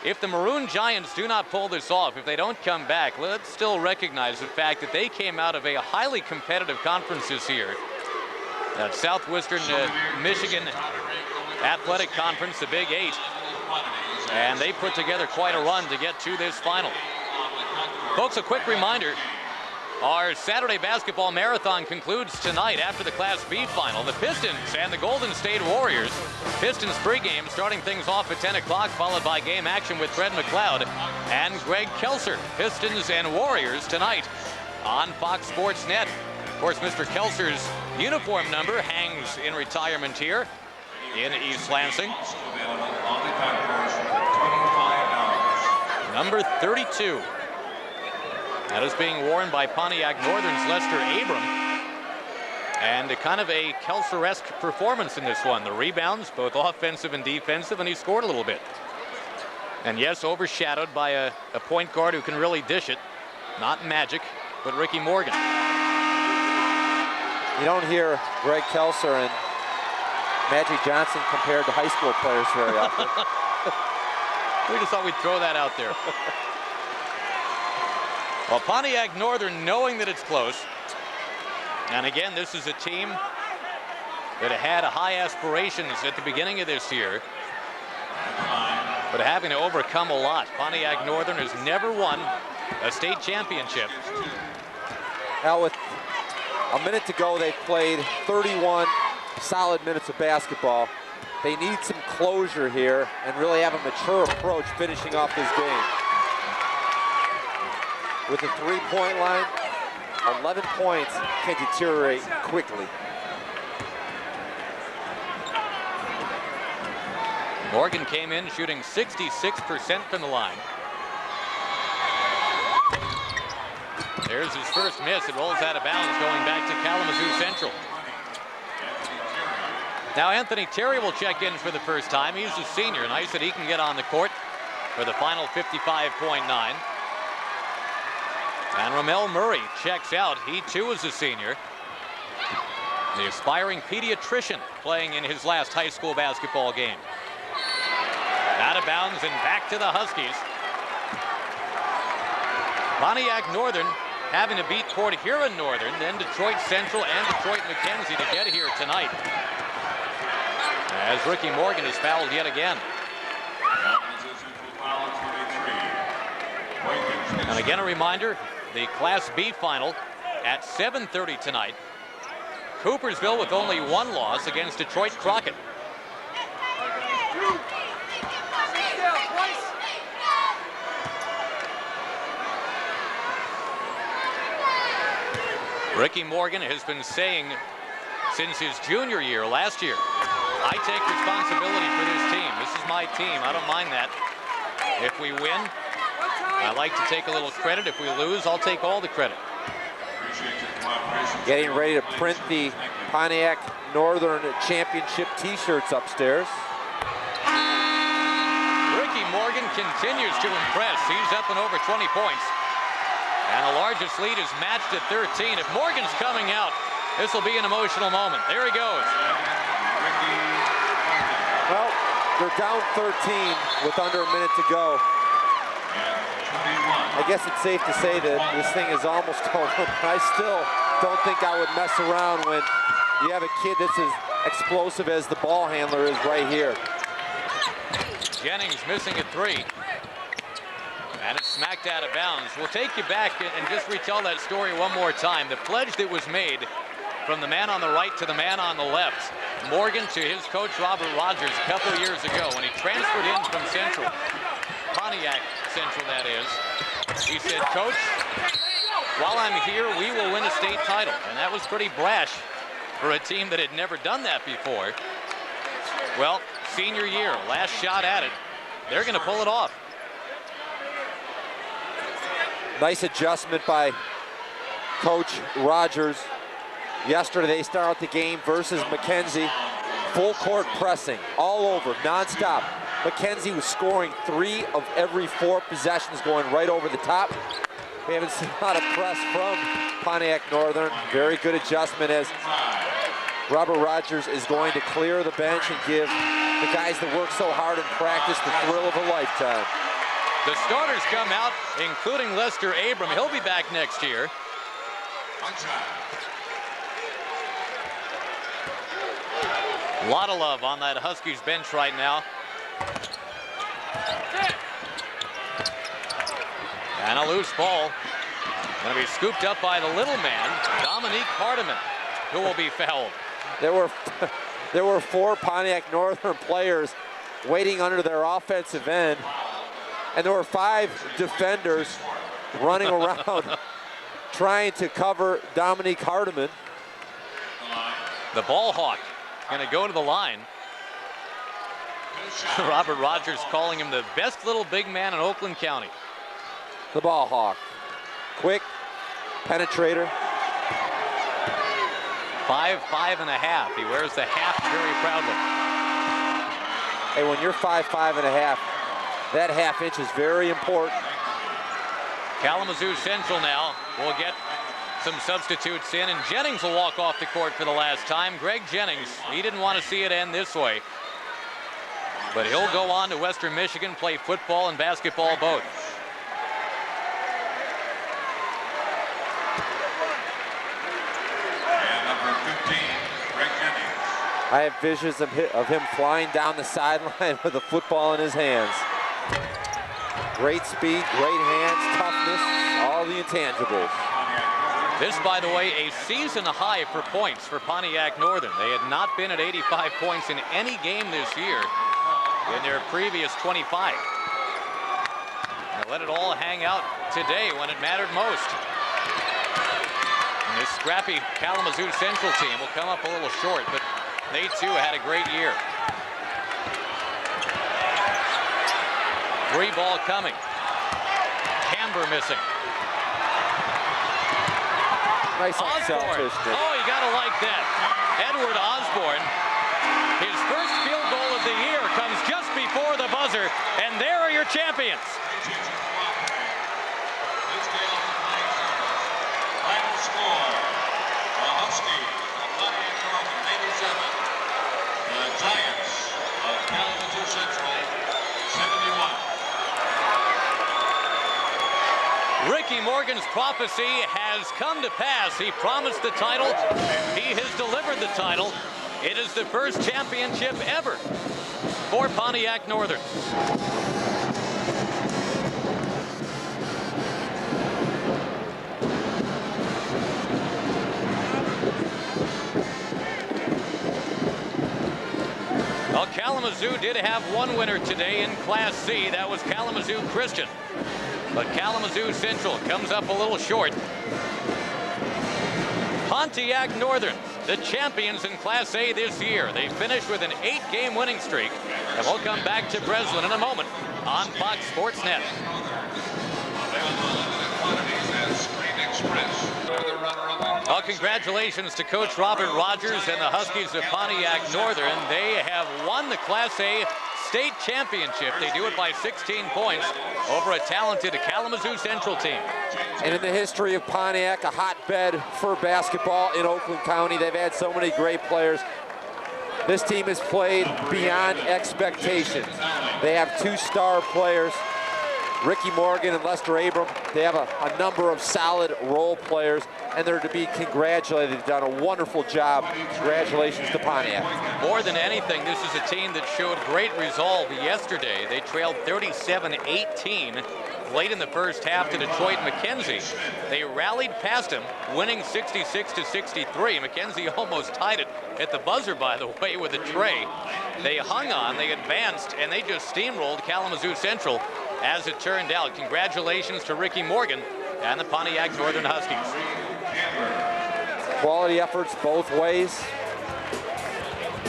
if the Maroon Giants do not pull this off, if they don't come back, let's still recognize the fact that they came out of a highly competitive conference this year. That Southwestern Michigan Athletic Conference, the Big Eight. And they put together quite a run to get to this final. Folks, a quick reminder. Our Saturday basketball marathon concludes tonight after the Class B final. The Pistons and the Golden State Warriors. Pistons pregame starting things off at 10 o'clock, followed by game action with Fred McLeod and Greg Kelser. Pistons and Warriors tonight on Fox Sports Net. Of course, Mr. Kelser's uniform number hangs in retirement here in East Lansing. Number 32. That is being worn by Pontiac Northern's Lester Abram. And kind of a Kelser-esque performance in this one. The rebounds, both offensive and defensive, and he scored a little bit. And yes, overshadowed by a point guard who can really dish it. Not Magic, but Ricky Morgan. You don't hear Greg Kelser and Magic Johnson compared to high school players very often. We just thought we'd throw that out there. Well, Pontiac Northern, knowing that it's close, and again, this is a team that had high aspirations at the beginning of this year, but having to overcome a lot. Pontiac Northern has never won a state championship. Now, with a minute to go, they've played 31 solid minutes of basketball. They need some closure here and really have a mature approach finishing off this game. With the three-point line, 11 points can deteriorate quickly. Morgan came in shooting 66% from the line. There's his first miss. It rolls out of bounds going back to Kalamazoo Central. Now Anthony Terry will check in for the first time. He's a senior. Nice that he can get on the court for the final 55.9. And Ramel Murray checks out. He too is a senior. The aspiring pediatrician playing in his last high school basketball game. Out of bounds and back to the Huskies. Pontiac Northern having to beat Port Huron Northern, then Detroit Central and Detroit Mackenzie to get here tonight. As Ricky Morgan is fouled yet again. And again, a reminder, the Class B final at 7:30 tonight. Coopersville with only one loss against Detroit Crockett. Ricky Morgan has been saying since his junior year last year, I take responsibility for this team. This is my team. I don't mind that. If we win, I like to take a little credit. If we lose, I'll take all the credit. Getting ready to print the Pontiac Northern Championship t-shirts upstairs. Ricky Morgan continues to impress. He's up and over 20 points. And the largest lead is matched at 13. If Morgan's coming out, this will be an emotional moment. There he goes. Well, they're down 13 with under a minute to go. I guess it's safe to say that this thing is almost over, but I still don't think I would mess around when you have a kid that's as explosive as the ball handler is right here. Jennings missing a three. And it's smacked out of bounds. We'll take you back and just retell that story one more time. The pledge that was made from the man on the right to the man on the left. Morgan to his coach, Robert Rogers, a couple of years ago when he transferred in from Central. Pontiac Central, that is. He said, Coach, while I'm here, we will win a state title. And that was pretty brash for a team that had never done that before. Well, senior year, last shot at it. They're going to pull it off. Nice adjustment by Coach Rogers. Yesterday they start out the game versus Mackenzie. Full court pressing, all over, nonstop. Mackenzie was scoring 3 of every 4 possessions, going right over the top. We haven't seen a lot of press from Pontiac Northern. Very good adjustment as Robert Rogers is going to clear the bench and give the guys that work so hard in practice the thrill of a lifetime. The starters come out, including Lester Abram. He'll be back next year. A lot of love on that Huskies bench right now. And a loose ball. Going to be scooped up by the little man, Dominique Hardiman, who will be fouled. There were 4 Pontiac Northern players waiting under their offensive end. And there were 5 defenders running around trying to cover Dominique Hardiman. The ball hawk going to go to the line. Robert Rogers calling him the best little big man in Oakland County. The ball hawk. Quick penetrator. 5'5½". He wears the half very proudly. Hey, when you're 5'5½", that half inch is very important. Kalamazoo Central now will get some substitutes in, and Jennings will walk off the court for the last time. Greg Jennings, he didn't want to see it end this way. But he'll go on to Western Michigan, play football and basketball both. And number 15, Greg Jennings. I have visions of him flying down the sideline with a football in his hands. Great speed, great hands, toughness, all the intangibles. This, by the way, a season high for points for Pontiac Northern. They had not been at 85 points in any game this year in their previous 25. They let it all hang out today when it mattered most. And this scrappy Kalamazoo Central team will come up a little short, but they too had a great year. 3 ball coming. Camber missing. Nice Osborne. Oh, you gotta like that. Edward Osborne. His first field goal of the year comes just before the buzzer, and there are your champions. score. The Huskies of Pontiac Northern, 87. The Giants of Kalamazoo Central, 71. Ricky Morgan's prophecy has come to pass. He promised the title. He has delivered the title. It is the first championship ever for Pontiac Northern. Well, Kalamazoo did have one winner today in Class C. That was Kalamazoo Christian. But Kalamazoo Central comes up a little short. Pontiac Northern, the champions in Class A this year. They finished with an 8-game winning streak. And we'll come back to Breslin in a moment on Fox Sports Net. Well, congratulations to Coach Robert Rogers and the Huskies of Pontiac Northern. They have won the Class A state championship. They do it by 16 points over a talented Kalamazoo Central team. And in the history of Pontiac, a hotbed for basketball in Oakland County. They've had so many great players. This team has played beyond expectations. They have 2 star players, Ricky Morgan and Lester Abram. They have a number of solid role players, and they're to be congratulated. They've done a wonderful job. Congratulations to Pontiac. More than anything, this is a team that showed great resolve yesterday. They trailed 37-18 late in the first half to Detroit McKenzie. They rallied past him, winning 66-63. McKenzie almost tied it at the buzzer, by the way, with a tray. They hung on, they advanced, and they just steamrolled Kalamazoo Central. As it turned out, congratulations to Ricky Morgan and the Pontiac Northern Huskies. Quality efforts both ways.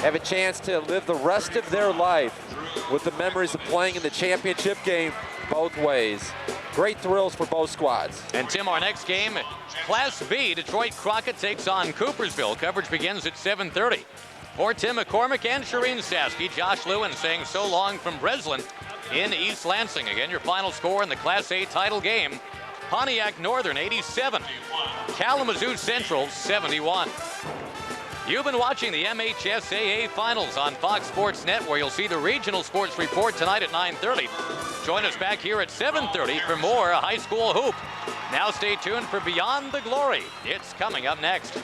Have a chance to live the rest of their life with the memories of playing in the championship game both ways. Great thrills for both squads. And Tim, our next game, Class B, Detroit Crockett takes on Coopersville. Coverage begins at 7:30. For Tim McCormick and Shireen Saski, Josh Lewin saying so long from Breslin in East Lansing. Again, your final score in the Class A title game. Pontiac Northern 87, Kalamazoo Central 71. You've been watching the MHSAA Finals on Fox Sports Net, where you'll see the regional sports report tonight at 9:30. Join us back here at 7:30 for more high school hoop. Now stay tuned for Beyond the Glory. It's coming up next.